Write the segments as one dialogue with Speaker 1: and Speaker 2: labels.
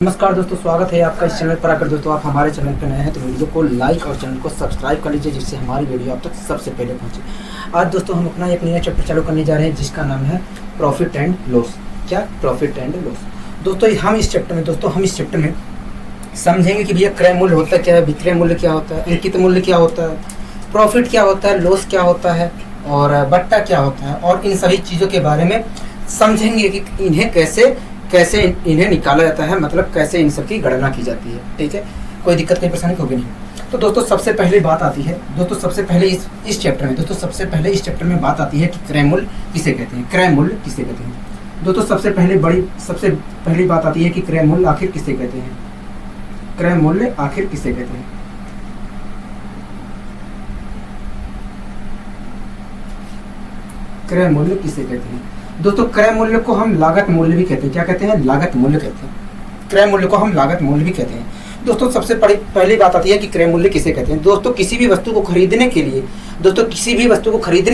Speaker 1: नमस्कार दोस्तों, स्वागत है आपका इस चैनल पर। अगर दोस्तों आप हमारे चैनल पर नए हैं तो वीडियो को लाइक और चैनल को सब्सक्राइब कर लीजिए, जिससे हमारी वीडियो आप तक सबसे पहले पहुंचे। आज दोस्तों हम अपना एक नया चैप्टर चालू करने जा रहे हैं, जिसका नाम है प्रॉफिट एंड लॉस। क्या? Profit and loss. दोस्तों हम इस चैप्टर में समझेंगे कि भैया क्रय मूल्य होता क्या है, विक्रय मूल्य क्या होता है, अंकित मूल्य क्या होता है, प्रॉफिट क्या होता है, लॉस क्या होता है और बट्टा क्या होता है, और इन सभी चीज़ों के बारे में समझेंगे कि इन्हें कैसे इन्हें निकाला जाता है, मतलब कैसे इन सब की गणना की जाती है। ठीक है, कोई दिक्कत कोई परेशानी होगी नहीं। तो दोस्तों सबसे पहले बात आती है, सबसे पहले इस चैप्टर में बात आती है कि क्रय मूल्य किसे कहते हैं, क्रय मूल्य किसे कहते हैं। दोस्तों सबसे पहली बात आती है कि क्रय मूल्य आखिर किसे कहते हैं, क्रय मूल्य आखिर किसे कहते हैं। क्रय मूल्य किसे कहते हैं? दोस्तों क्रय मूल्य को हम लागत मूल्य भी कहते हैं। क्या कहते हैं? लागत मूल्य कहते हैं। क्रय मूल्य को हम लागत मूल्य भी कहते हैं। दोस्तों सबसे पहली बात आती है कि क्रय मूल्य किसे कहते हैं। दोस्तों किसी भी वस्तु को खरीदने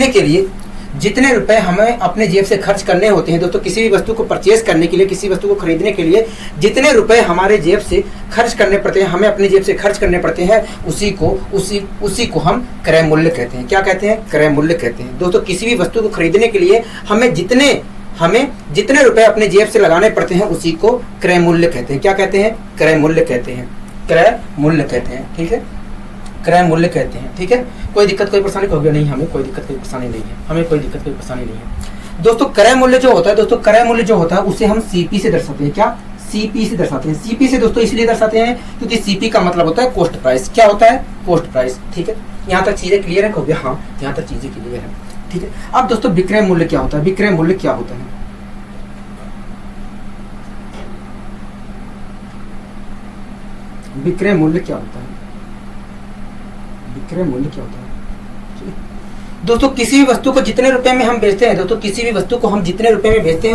Speaker 1: के लिए जितने रुपए हमें अपने जेब से खर्च करने होते हैं, दोस्तों किसी भी वस्तु को परचेज करने के लिए, किसी वस्तु को खरीदने के लिए जितने रुपए हमारे जेब से खर्च करने पड़ते हैं, हमें अपनी जेब से खर्च करने पड़ते हैं, उसी को हम क्रय मूल्य कहते हैं। क्या कहते हैं? क्रय मूल्य कहते हैं। दोस्तों किसी भी वस्तु को खरीदने के लिए हमें जितने रुपए अपने जेब से लगाने पड़ते हैं, उसी को क्रय मूल्य कहते हैं। क्या कहते हैं? क्रय मूल्य कहते हैं। क्रय मूल्य कहते हैं। ठीक है, क्रय मूल्य कहते हैं। ठीक है, कोई दिक्कत कोई परेशानी होगी नहीं, हमें कोई दिक्कत कोई परेशानी नहीं है। दोस्तों क्रय मूल्य जो होता है उसे हम सीपी से दर्शाते हैं। क्या? सीपी से दर्शाते हैं। सीपी से दोस्तों इसलिए दर्शाते हैं क्योंकि सीपी का मतलब होता है कॉस्ट प्राइस। क्या होता है? Cost price. ठीक है, यहाँ तक चीजें क्लियर है? कहोगे हाँ, यहाँ तक चीजें क्लियर है। ठीक है, अब दोस्तों विक्रय मूल्य क्या होता है? विक्रय मूल्य क्या होता है? विक्रय मूल्य क्या होता है? विक्रय मूल्य क्या होता है? दोस्तों किसी भी वस्तु को जितने रुपए में हम बेचते हैं,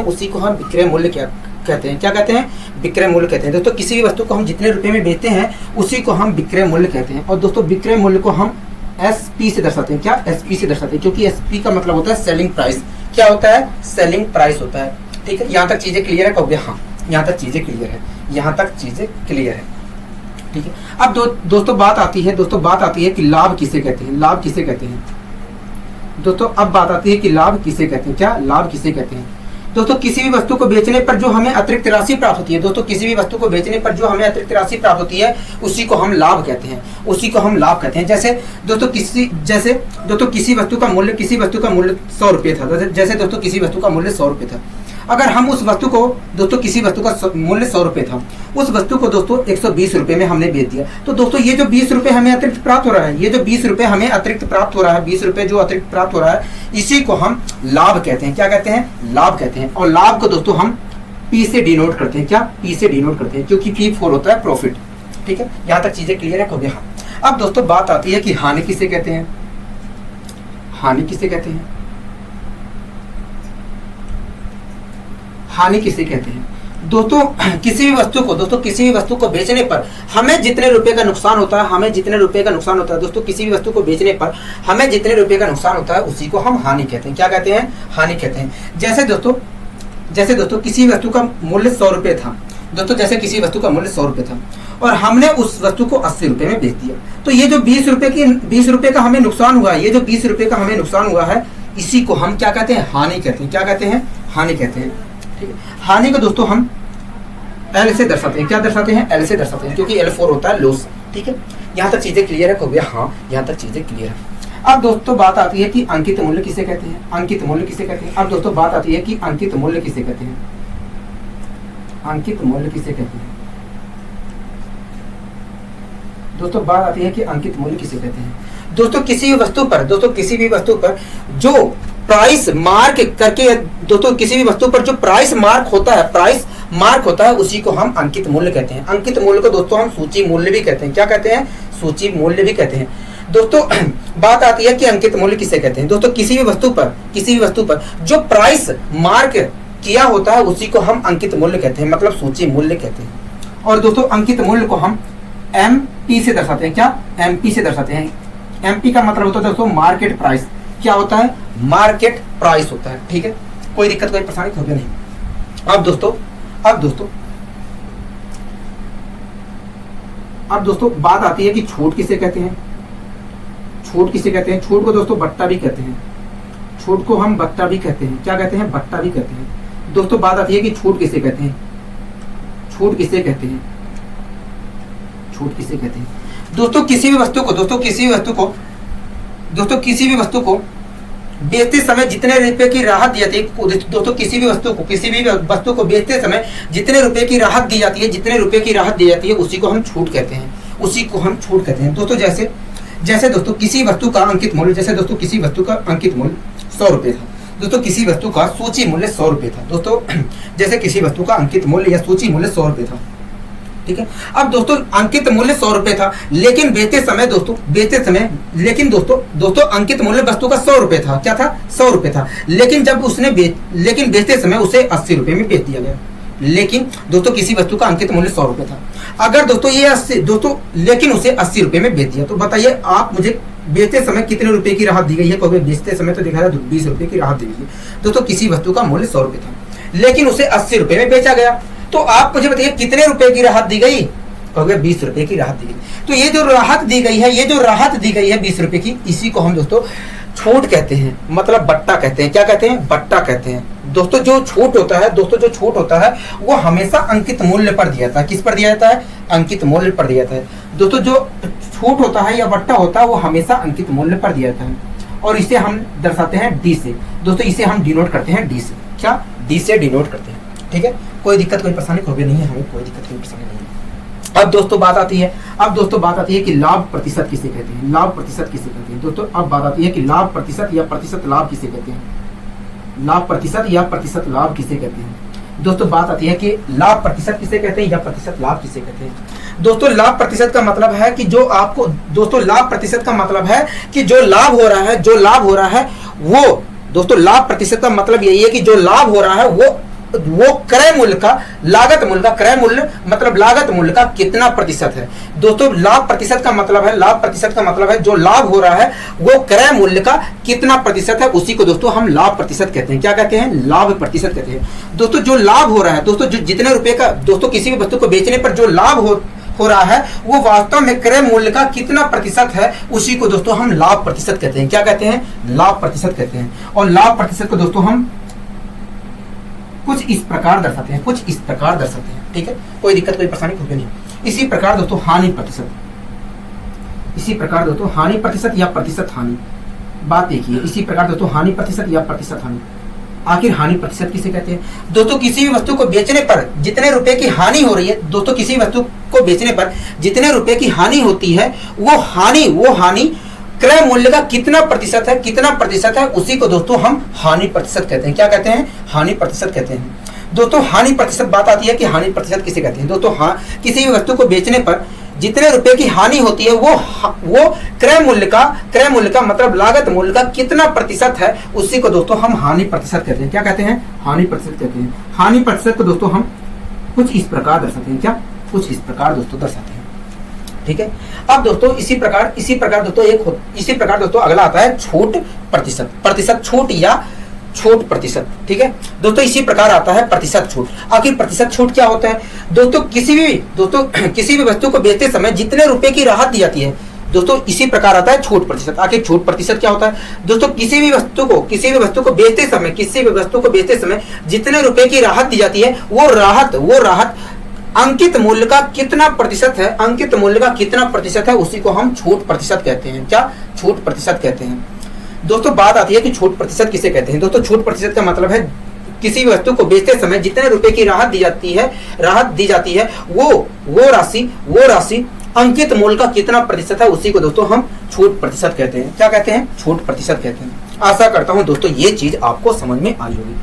Speaker 1: उसी को हम विक्रय मूल्य क्या कहते हैं? क्या कहते हैं? विक्रय मूल्य कहते हैं। दोस्तों किसी भी वस्तु को हम जितने रुपए में बेचते हैं, उसी को हम विक्रय मूल्य कहते हैं। और दोस्तों विक्रय मूल्य को हम एसपी से दर्शाते हैं। क्या? एसपी से दर्शाते हैं, क्योंकि एसपी का मतलब होता है सेलिंग प्राइस। क्या होता है? सेलिंग प्राइस होता है। ठीक है, यहाँ तक चीजें क्लियर है? कहोगे हाँ, यहाँ तक चीजें क्लियर है। ठीक है, अब दोस्तों बात आती है कि लाभ किसे कहते हैं। लाभ किसे कहते हैं? दोस्तों अब बात आती है कि लाभ किसे कहते हैं। क्या? लाभ किसे कहते हैं? दोस्तों किसी भी वस्तु को बेचने पर जो हमें अतिरिक्त राशि प्राप्त होती है, उसी को हम लाभ कहते हैं। जैसे दोस्तों किसी वस्तु का मूल्य 100 रुपये था। जैसे दोस्तों किसी वस्तु का मूल्य 100 रुपये था, अगर हम उस वस्तु को दोस्तों किसी वस्तु का मूल्य 100 रुपये था, उस वस्तु को दोस्तों 120 रुपये में हमने बेच दिया, तो दोस्तों ये जो 20 रुपये हमें अतिरिक्त प्राप्त हो रहा है, 20 रुपये जो अतिरिक्त प्राप्त हो रहा है, इसी को हम लाभ कहते हैं। क्या कहते हैं? लाभ कहते हैं। और लाभ को दोस्तों हम पी से डिनोट करते हैं। क्या? पी से डिनोट करते हैं, क्योंकि P फॉर होता है प्रॉफिट। ठीक है, यहाँ तक चीजें क्लियर है? कहोगे हाँ। अब दोस्तों बात आती है कि हानि किसे कहते हैं। हानि किसे कहते हैं? हानि किसे कहते हैं? दोस्तों किसी भी वस्तु को बेचने पर हमें जितने रुपए का नुकसान होता है, दोस्तों किसी भी वस्तु को बेचने पर हमें जितने रुपए का नुकसान होता है, उसी को हम हानि कहते हैं। क्या कहते हैं? हानि कहते हैं। जैसे दोस्तों किसी वस्तु का मूल्य 100 रुपये था, और हमने उस वस्तु को 80 रुपये में बेच दिया, तो ये जो 20 रुपये का हमें नुकसान हुआ है, इसी को हम क्या कहते हैं? हानि कहते हैं। क्या कहते हैं? हानि कहते हैं। हानि को दोस्तों हम एल से दर्शाते हैं। क्या दर्शाते हैं? एल से दर्शाते हैं, क्योंकि L4 होता है लॉस। ठीक है, यहाँ तक चीजें क्लियर है? कहोगे हाँ, यहाँ तक चीजें क्लियर है। अब दोस्तों बात आती है कि अंकित मूल्य किसे कहते हैं। अंकित मूल्य किसे कहते हैं? अब दोस्तों बात आती है कि अंकित मूल्य किसे कहते हैं। अंकित मूल्य किसे कहते हैं? दोस्तों बात आती है कि अंकित मूल्य किसे कहते हैं। दोस्तों किसी भी वस्तु पर जो प्राइस मार्क करके, दोस्तों किसी भी वस्तु पर जो प्राइस मार्क होता है, उसी को हम अंकित मूल्य कहते हैं। अंकित मूल्य को दोस्तों हम सूची मूल्य भी कहते हैं। क्या कहते हैं? सूची मूल्य भी कहते हैं। दोस्तों बात आती है कि अंकित मूल्य किसे कहते हैं। दोस्तों किसी भी वस्तु पर जो प्राइस मार्क किया होता है, उसी को हम अंकित मूल्य कहते हैं, मतलब सूची मूल्य कहते हैं। और दोस्तों अंकित मूल्य को हम MP से दर्शाते हैं। क्या? MP से दर्शाते हैं। MP का मतलब होता है दोस्तों मार्केट प्राइस। क्या होता है? मार्केट प्राइस होता है। ठीक है, कोई दिक्कत कोई परेशानी होगी नहीं। अब दोस्तों अब दोस्तों बात आती है कि छूट किसे कहते हैं। छूट किसे कहते हैं? छूट को दोस्तों बट्टा भी कहते हैं। छूट को हम बट्टा भी कहते हैं। क्या कहते हैं? बट्टा भी कहते हैं। दोस्तों बात आती है कि छूट किसे कहते हैं। छूट किसे कहते हैं? छूट किसे कहते हैं? दोस्तों किसी भी वस्तु को बेचते समय जितने रुपए की राहत दी जाती है, दोस्तों किसी भी वस्तु को बेचते समय जितने रुपए की राहत दी जाती है, जितने रुपए की राहत दी जाती है, उसी को हम छूट कहते हैं। उसी को हम छूट कहते हैं। दोस्तों जैसे दोस्तों किसी वस्तु का अंकित मूल्य, जैसे दोस्तों किसी वस्तु का अंकित मूल्य 100 रुपए था। दोस्तों किसी वस्तु का सूची मूल्य 100 रुपए था। दोस्तों जैसे किसी वस्तु का अंकित मूल्य या सूची मूल्य 100 रुपए था, ठीक है। अब दोस्तों अंकित मूल्य 100 रुपए था, लेकिन बेचते समय अंकित मूल्य वस्तु का 100 रुपए था। क्या था? 100 रुपए था। लेकिन बेचते समय उसे 80 रुपए में बेच दिया गया। लेकिन दोस्तों किसी वस्तु का अंकित मूल्य 100 रुपए था, अगर दोस्तों लेकिन उसे 80 रुपए में बेच दिया, तो बताइए आप मुझे बेचते समय कितने रुपए की राहत दी गई है? कहोगे बेचते समय तो दिखा 20 रुपए की राहत दी गई है। दोस्तों किसी वस्तु का मूल्य 100 रुपए था, लेकिन उसे 80 रुपए में बेचा गया, तो आप मुझे बताइए कितने रुपए की राहत दी गई? कहोगे 20 रुपए की राहत दी गई। तो ये जो राहत दी गई है 20 रुपए की, इसी को हम दोस्तों छूट कहते हैं, मतलब बट्टा कहते हैं। क्या कहते हैं? बट्टा कहते हैं। दोस्तों जो छूट होता है वो हमेशा अंकित मूल्य पर दिया जाता है। किस पर दिया जाता है? अंकित मूल्य पर दिया जाता है। दोस्तों जो छूट होता है या बट्टा होता है वो हमेशा अंकित मूल्य पर दिया जाता है, और इसे हम दर्शाते हैं डी से। दोस्तों इसे हम डिनोट करते हैं डी से। क्या? डी से डिनोट करते हैं, ठीक है। कोई दिक्कत कोई परेशानी कभी नहीं है, हमें कोई दिक्कत कोई परेशानी नहीं है। अब दोस्तों बात आती है कि लाभ प्रतिशत किसे कहते हैं। लाभ प्रतिशत किसे कहते हैं? दोस्तों अब बात आती है कि लाभ प्रतिशत या प्रतिशत लाभ किसे कहते हैं। लाभ प्रतिशत या प्रतिशत लाभ किसे कहते हैं? दोस्तों बात आती है कि लाभ प्रतिशत किसे कहते हैं या प्रतिशत लाभ किसे कहते हैं। दोस्तों लाभ प्रतिशत का मतलब है कि जो लाभ हो रहा है वो दोस्तों लाभ प्रतिशत का मतलब यही है कि जो लाभ हो रहा है वो क्रय मूल्य का लागत मूल्य का कितना प्रतिशत है। दोस्तों लाभ प्रतिशत का मतलब है जो लाभ हो रहा है वो क्रय मूल्य का कितना प्रतिशत है, उसी को दोस्तों हम लाभ प्रतिशत कहते हैं। क्या कहते हैं? लाभ प्रतिशत कहते हैं। दोस्तों जो लाभ हो रहा है, दोस्तों जो जितने रुपए का दोस्तों किसी भी वस्तु को बेचने पर जो लाभ हो रहा है वो वास्तव में क्रय मूल्य का कितना प्रतिशत है, उसी को दोस्तों हम लाभ प्रतिशत कहते हैं। क्या कहते हैं? लाभ प्रतिशत कहते हैं। और लाभ प्रतिशत को दोस्तों हम कुछ इस प्रकार दर्शाते हैं, ठीक है। कोई दिक्कत कोई परेशानी होगी नहीं। इसी प्रकार दोस्तों हानि प्रतिशत या प्रतिशत हानि, बात देखिए। इसी प्रकार दोस्तों हानि प्रतिशत या प्रतिशत हानि, आखिर हानि प्रतिशत किसे कहते हैं? दोस्तों किसी भी वस्तु को बेचने पर जितने रुपए की हानि हो रही है, दोस्तों किसी वस्तु को बेचने पर जितने रुपए की हानि होती है, वो हानि क्रय मूल्य का कितना प्रतिशत है, उसी को दोस्तों हम हानि प्रतिशत कहते हैं। क्या कहते हैं? हानि प्रतिशत कहते हैं। दोस्तों हानि प्रतिशत बात आती है कि हानि प्रतिशत किसे कहते हैं। दोस्तों किसी भी वस्तु को बेचने पर जितने रुपए की हानि होती है वो क्रय मूल्य का मतलब लागत मूल्य का कितना प्रतिशत है, उसी को दोस्तों हम हानि प्रतिशत कहते हैं। क्या कहते हैं? हानि प्रतिशत कहते हैं। हानि प्रतिशत को दोस्तों हम कुछ इस प्रकार दर्शाते हैं। क्या? कुछ इस प्रकार दोस्तों दर्शाते हैं, ठीक है। अब दोस्तों इसी प्रकार दोस्तों अगला आता है छूट प्रतिशत छूट या छूट प्रतिशत, ठीक है। दोस्तों इसी प्रकार आता है प्रतिशत छूट। आखिर प्रतिशत छूट क्या होता है? दोस्तों किसी भी वस्तु को बेचते समय जितने रुपए की राहत दी जाती है, दोस्तों इसी प्रकार आता है छूट प्रतिशत। आखिर छूट प्रतिशत क्या होता है? दोस्तों किसी भी वस्तु को बेचते समय जितने रुपए की राहत दी जाती है, वो राहत अंकित मूल्य का कितना प्रतिशत है, उसी को हम छूट प्रतिशत कहते हैं। क्या? छूट प्रतिशत कहते हैं। दोस्तों बात आती है कि छूट प्रतिशत किसे कहते हैं। दोस्तों छूट प्रतिशत का मतलब है किसी वस्तु को बेचते समय जितने रुपए की राहत दी जाती है वो राशि अंकित मूल्य का कितना प्रतिशत है, उसी को दोस्तों हम छूट प्रतिशत कहते हैं। क्या कहते हैं? छूट प्रतिशत कहते हैं। आशा करता हूं दोस्तों ये चीज आपको समझ में आई होगी।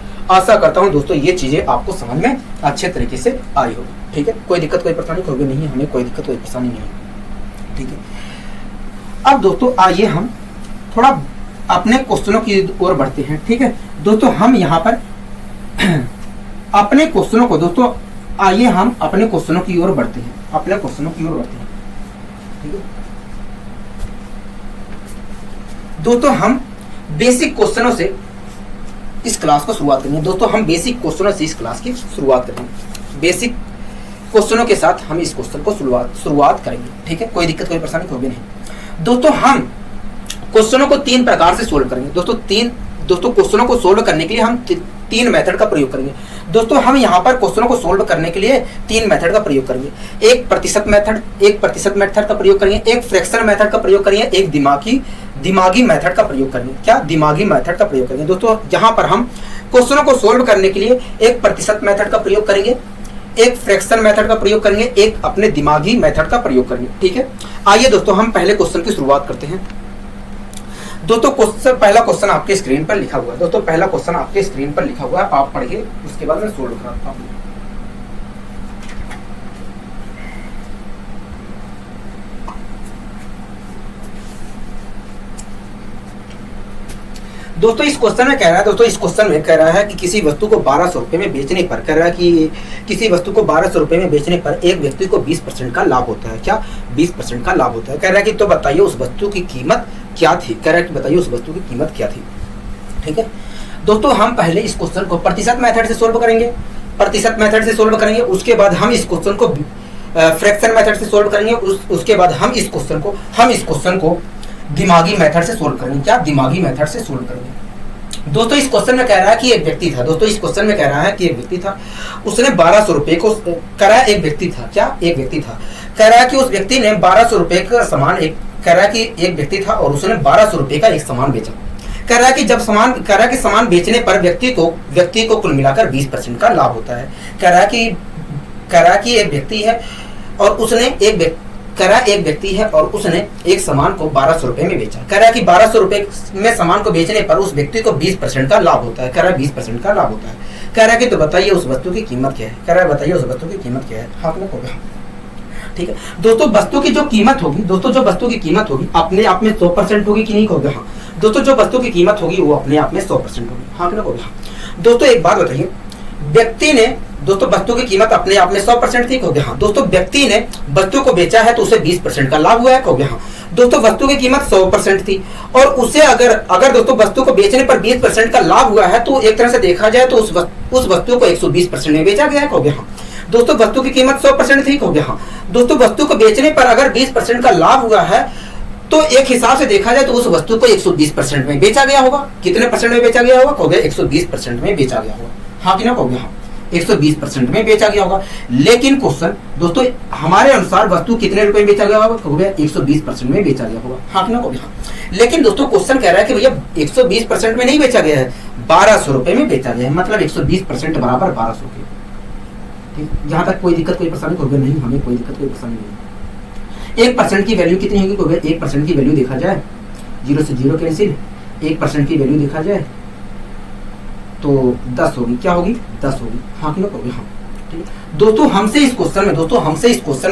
Speaker 1: अच्छे तरीके से आई होगी, ठीक है। कोई दिक्कत कोई परेशानी होगी नहीं, हमें कोई दिक्कत कोई परेशानी नहीं है, ठीक है। अब दोस्तों आइए हम थोड़ा अपने क्वेश्चनों की ओर बढ़ते हैं, ठीक है। दोस्तों हम यहाँ पर अपने क्वेश्चनों को आइए हम अपने क्वेश्चनों की ओर बढ़ते हैं, ठीक है। दोस्तों हम बेसिक क्वेश्चनों से इस क्लास को शुरुआत करेंगे। दोस्तों हम बेसिक क्वेश्चनों से इस क्लास की शुरुआत करेंगे। बेसिक क्वेश्चनों के साथ हम इस क्वेश्चन को शुरुआत करेंगे। ठीक है, कोई दिक्कत कोई परेशानी होगी नहीं। दोस्तों हम क्वेश्चनों को 3 प्रकार से सोल्व करेंगे। दोस्तों क्वेश्चनों को सोल्व करने के लिए हम 3 मेथड का प्रयोग करेंगे। दोस्तों हम यहाँ पर क्वेश्चनों को सोल्व करने के लिए 3 मेथड का प्रयोग करेंगे। एक प्रतिशत मेथड का प्रयोग करेंगे, एक फ्रैक्शन मेथड का प्रयोग करेंगे, एक दिमागी मेथड का प्रयोग करेंगे। क्या? दिमागी मेथड का प्रयोग करेंगे। दोस्तों यहाँ पर हम क्वेश्चनों को सोल्व करने के लिए एक प्रतिशत मेथड का प्रयोग करेंगे, एक फ्रैक्शन मेथड का प्रयोग करेंगे, एक अपने दिमागी मेथड का प्रयोग करेंगे। ठीक है, आइए दोस्तों हम पहले क्वेश्चन की शुरुआत करते हैं। दोस्तों पहला क्वेश्चन आपके स्क्रीन पर लिखा हुआ है। दोस्तों पहला क्वेश्चन आपके स्क्रीन पर लिखा हुआ है, आप पढ़िए, उसके बाद मैं सोल्व कराता हूँ। दोस्तों इस क्वेश्चन में कह रहा है कि किसी वस्तु को 1200 रुपए में बेचने पर एक व्यक्ति को 20% का लाभ होता है। क्या? 20% का लाभ होता है। कह रहा है कि तो बताइए उस वस्तु की कीमत क्या थी। ठीक है, दोस्तों हम पहले इस क्वेश्चन को प्रतिशत मेथड से सोल्व करेंगे। उसके बाद हम इस क्वेश्चन को फ्रैक्शन मेथड से सोल्व करेंगे। उसके बाद हम इस क्वेश्चन को दिमागी मेथड से सोल्व करेंगे। क्या? दिमागी मेथड से सोल्व करेंगे। दोस्तों इस क्वेश्चन में कह रहा है कि एक व्यक्ति था। उसने 1200 रुपए को कह रहा है एक व्यक्ति था। क्या? एक व्यक्ति था। कह रहा है कि उस व्यक्ति ने 1200 रुपए का सामान कह रहा है कि एक व्यक्ति था और उसने 1200 रुपए का एक सामान बेचा। कह रहा है कि सामान बेचने पर व्यक्ति को कुल मिलाकर 20% का लाभ होता है। कह रहा है कि एक व्यक्ति है और उसने एक सामान को 1200 रुपए में बेचा। कह रहा है कि 1200 रुपए में सामान को बेचने पर उस व्यक्ति को 20% का लाभ होता है। कह रहा है 20% का लाभ होता है। कह रहा है कि तो बताइए उस वस्तु की कीमत क्या है। हाँ ना होगा। ठीक है, दोस्तों वस्तु की जो कीमत होगी अपने आप में 100% होगी कि नहीं होगी? हाँ। दोस्तों जो वस्तु की कीमत होगी वो अपने आप में 100% होगी। हाँ ना होगा। दोस्तों एक बात बताइए, वस्तु की कीमत अपने आप में 100% थी। होगी। हाँ। दोस्तों व्यक्ति ने वस्तु को बेचा है तो उसे 20% का लाभ हुआ है। होगी। हाँ। दोस्तों वस्तु की कीमत 100% थी और उसे अगर दोस्तों वस्तु को बेचने पर 20% का लाभ हुआ है तो एक तरह से देखा जाए तो उस वस्तु को 120% में बेचा गया है। होगी। हाँ। दोस्तों वस्तु की कीमत 100% थी। होगी। हाँ। दोस्तों वस्तु को बेचने पर अगर 20% का लाभ हुआ है तो एक हिसाब से देखा जाए तो उस वस्तु को 120% में बेचा गया होगा। कितने परसेंट में बेचा गया होगा? हो गया 120% में बेचा गया होगा। हाँ कि ना? हो गया। हाँ 120% में बेचा गया होगा। लेकिन क्वेश्चन दोस्तों हमारे अनुसार वस्तु कितने रुपए में बेचा गया होगा? हो गया 120% में बेचा गया होगा। हाँ कि ना? हो गया। लेकिन दोस्तों क्वेश्चन कह रहा है कि भैया 120% में नहीं बेचा गया है, 1200 रुपए में बेचा गया है। मतलब 120% बराबर 1200 रुपए। यहाँ तक कोई दिक्कत कोई परेशानी? हो गया नहीं, हमें कोई दिक्कत कोई परेशानी नहीं। 1% की वैल्यू कितनी होगी? हो गया 1% की वैल्यू देखा जाए, 0 से 0 कैंसिल, 1% की वैल्यू देखा जाए तो 10 होगी। क्या होगी? 10 होगी। हाँ कि ना? होगी। हाँ ठीक है। दोस्तों हमसे इस क्वेश्चन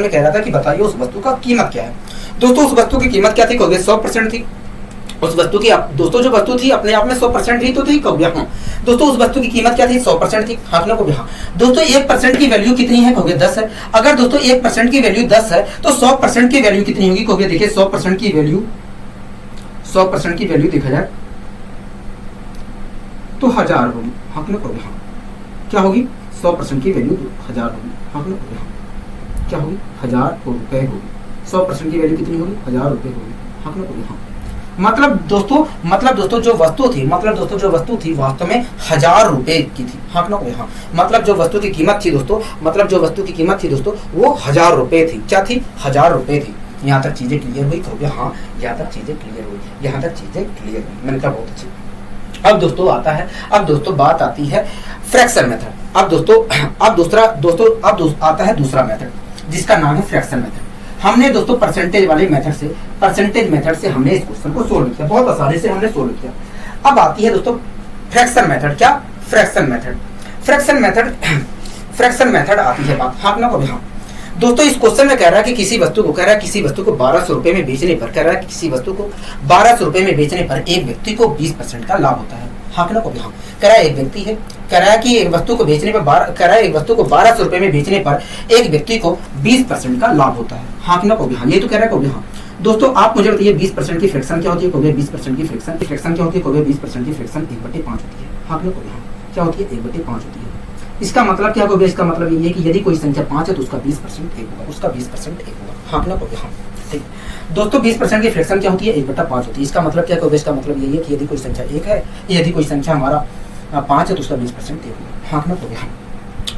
Speaker 1: में कह रहा था कि बताइए उस वस्तु का कीमत क्या है। दोस्तों उस वस्तु की कीमत क्या थी? हो गया 100% थी। उस वस्तु की दोस्तों जो वस्तु थी अपने आप में 100% ही तो थी। हो गया। हाँ। दोस्तों उस वस्तु की कीमत क्या थी? 100% थी। हाँ कि ना? हो गया। हाँ। दोस्तों 1% की वैल्यू कितनी है? हो गया 10 है। अगर दोस्तों 1% की वैल्यू 10 है तो 100% की वैल्यू कितनी होगी? हो गया देखिए 100% की वैल्यू देखा जाए तो 1000 होगी। हाँ कि ना? हो गया। हाँ क्या होगी? 100% की वैल्यू 1000 होगी। हाँ कि ना? हो गया। क्या होगी? 1000 रुपए होगी। 100% की वैल्यू कितनी होगी? 1000 रुपए होगी। हाँ कि ना? हो गया। हाँ मतलब दोस्तों जो वस्तु थी वास्तव में 1000 रुपए की थी। हाँ कि ना? हाँ मतलब जो वस्तु की कीमत थी दोस्तों वो 1000 रुपए थी। क्या थी? 1000 रुपए थी। यहाँ तक चीजें क्लियर हुई? हो गया। हाँ यहाँ तक चीजें क्लियर हुई। मैंने कहा बहुत अच्छी। अब दोस्तों बात आती है फ्रैक्शन मेथड। अब आता है दूसरा मेथड जिसका नाम है फ्रैक्शन मेथड। हमने दोस्तों परसेंटेज मेथड से हमने इस क्वेश्चन को सोल्व किया, बहुत आसानी से हमने सोल्व किया। अब आती है दोस्तों फ्रैक्शन मेथड। क्या? फ्रैक्शन मेथड आती है बात। हाँ ना? हाँ दोस्तों इस क्वेश्चन में कह रहा है कि किसी वस्तु को 1200 रुपए में बेचने पर एक व्यक्ति को 20% का लाभ होता है। हाँ ना? हाँ कह रहा है एक व्यक्ति है, कह रहा है कि एक वस्तु को 1200 रुपए में बेचने पर एक व्यक्ति को 20% का लाभ होता है। हाँ कि ना? हाँ ये तो कह रहा है। हाँ दोस्तों आप मुझे बताइए 20% की फ्रैक्शन क्या होती है? 20% की फ्रैक्शन क्या होती है? 20% की फ्रैक्शन 1/5 होती है। हाँ कि ना? हाँ क्या होती है? 1/5 होती है। इसका मतलब क्या होगा, इसका मतलब ये है कि यदि कोई संख्या 5 है तो उसका 20% 1 होगा, उसका 20% 1 होगा। हाँ ना हो गया, हाँ ठीक। दोस्तों 20% की फ्रैक्शन क्या होती है, 1/5 होती है। इसका मतलब क्या होगा, इसका मतलब यही है कि यदि कोई संख्या 1 है, यदि कोई संख्या हमारा 5 है तो उसका 20% 1 होगा। हाँ ना हो गया।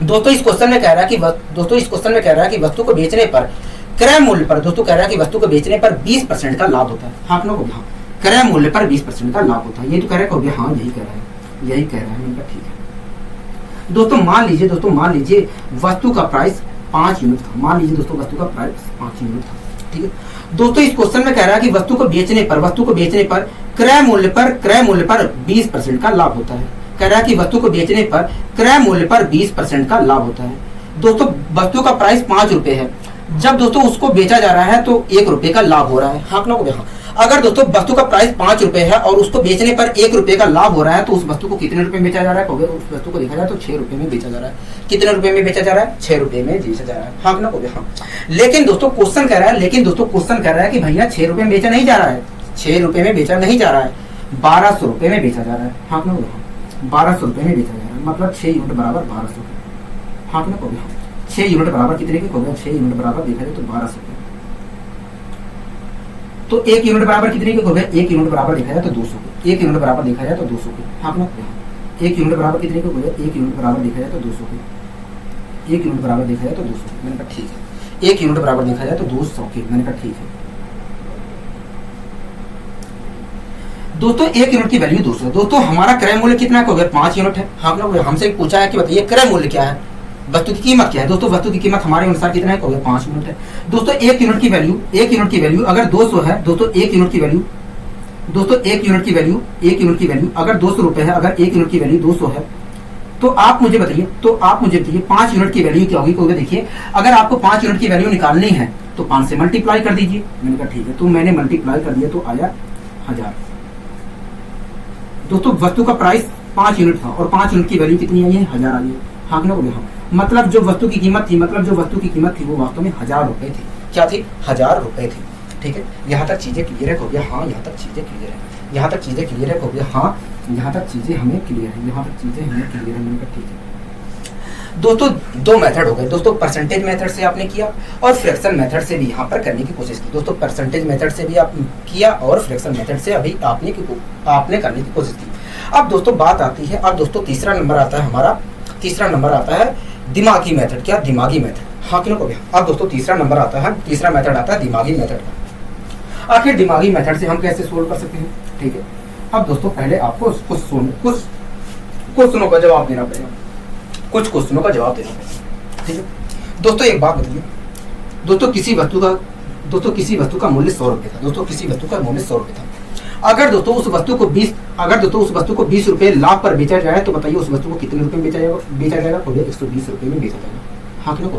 Speaker 1: दोस्तों इस क्वेश्चन में कह रहा है कि वस्तु को बेचने पर क्रय मूल्य पर, दोस्तों कह रहा है कि वस्तु को बेचने पर 20% का लाभ होता है। हाँ ना हो गया, क्रय मूल्य पर 20% का लाभ होता है। ये तो कह रहा है हो गया, हाँ यही कह रहा है, यही कह रहा है। मैंने कहा ठीक है। दोस्तों मान लीजिए वस्तु का प्राइस 5 यूनिट था। मान लीजिए दोस्तों वस्तु का प्राइस 5 यूनिट था, ठीक है। दोस्तों इस क्वेश्चन में कह रहा है कि वस्तु को बेचने पर क्रय मूल्य पर 20% का लाभ होता है। कह रहा है कि वस्तु को बेचने पर क्रय मूल्य पर 20% का लाभ होता है। दोस्तों वस्तु का प्राइस 5 रुपए है, जब दोस्तों उसको बेचा जा रहा है तो 1 रुपए का लाभ हो रहा है। हाँ ना हो गया, हाँ। अगर दोस्तों वस्तु का प्राइस 5 रुपए है और उसको बेचने पर 1 रुपए का लाभ हो रहा है तो उस वस्तु को कितने रुपए में बेचा जा रहा है, उस वस्तु को देखा जाए तो 6 रुपए में बेचा जा रहा है। कितने रुपए में बेचा जा रहा है, 6 रुपए में बेचा जा रहा है। हाँ ना हो गया, हाँ। लेकिन दोस्तों क्वेश्चन कह रहा है कि भैया 6 रुपए में बेचा नहीं जा रहा है, 6 रुपए में बेचा नहीं जा रहा है, 1200 रुपए में बेचा जा रहा है। हाँ ना हो गया, 1200 रुपए में बेचा जा रहा है, मतलब 6 यूनिट बराबर 1200। हाँ ना हो गया, 6 यूनिट बराबर कितने के हो गया, 6 यूनिट बराबर देखा जाए तो 1200 के। तो 1 यूनिट बराबर कितने के हो गए, 1 यूनिट बराबर देखा जाए तो 200 के। 1 यूनिट बराबर देखा जाए तो 200 के। हाँ ना, 1 यूनिट बराबर कितने के हो गए, 1 यूनिट बराबर देखा जाए तो 200 के। 1 यूनिट बराबर देखा जाए तो 200 के। मैंने कहा ठीक है। 1 यूनिट बराबर देखा जाए तो 200 के। मैंने कहा ठीक है। दोस्तों 1 यूनिट की वैल्यू 200 है। दोस्तों हमारा क्रय मूल्य कितना हो गया, 5 यूनिट है। हमसे पूछा है कि बताइए क्रय मूल्य क्या है, वस्तु की कीमत क्या है। दोस्तों वस्तु की कीमत हमारे अनुसार कितना है, 5 यूनिट है। दोस्तों 1 यूनिट की वैल्यू अगर 200 है, दोस्तों 1 यूनिट की वैल्यू अगर 200 रुपए है, अगर 1 यूनिट की वैल्यू 200 है, तो आप मुझे बताइए 5 यूनिट की वैल्यू क्या होगी। देखिए अगर आपको 5 यूनिट की वैल्यू निकालनी है तो 5 से मल्टीप्लाई कर दीजिए। मैंने कहा ठीक है, तो मैंने मल्टीप्लाई कर दिया तो आया 1000। दोस्तों वस्तु का प्राइस 5 यूनिट था और 5 यूनिट की वैल्यू कितनी आई है, 1000 आई है। हाँ ना बोले, हाँ। मतलब जो वस्तु की कीमत थी वो वास्तव में 1000 रुपए थी। क्या थी, 1000 रुपए थी। ठीक है, यहाँ तक चीजें क्लियर है, हो गया हाँ। यहाँ तक चीजें क्लियर है, यहाँ तक चीजें क्लियर है, हो गया हाँ। यहाँ तक चीजें हमें क्लियर है, यहाँ तक चीजें हमें क्लियर है। मैंने कहा ठीक है। दोस्तों 2 मेथड हो गए। दोस्तों परसेंटेज मेथड से आपने किया और फ्रैक्शन मेथड से भी यहाँ पर करने की कोशिश की। दोस्तों परसेंटेज मेथड से भी आपने किया और फ्रैक्शन मेथड से अभी आपने करने की कोशिश की। अब दोस्तों बात आती है, अब दोस्तों तीसरा नंबर आता है हमारा, तीसरा नंबर आता है दिमागी मेथड। क्या, दिमागी मेथड। हाँ क्यों हो गया। अब दोस्तों तीसरा नंबर आता है, तीसरा मेथड आता है दिमागी मेथड का। आखिर दिमागी मेथड से हम कैसे सोल्व कर सकते हैं, ठीक है। अब दोस्तों पहले आपको कुछ क्वेश्चनों का जवाब देना पड़ेगा, कुछ क्वेश्चनों का जवाब देना पड़ेगा, ठीक है। दोस्तों एक बात बताइए, दोस्तों किसी वस्तु का मूल्य 100 रुपए था। दोस्तों किसी वस्तु का मूल्य 100 रुपए था। अगर दोस्तों उस वस्तु को 20 रुपए लाभ पर बेचा जाए तो बताइए उस वस्तु को कितने रुपए में बेचा जाएगा, 120 रुपए में बेचा जाएगा। हाँ क्यों।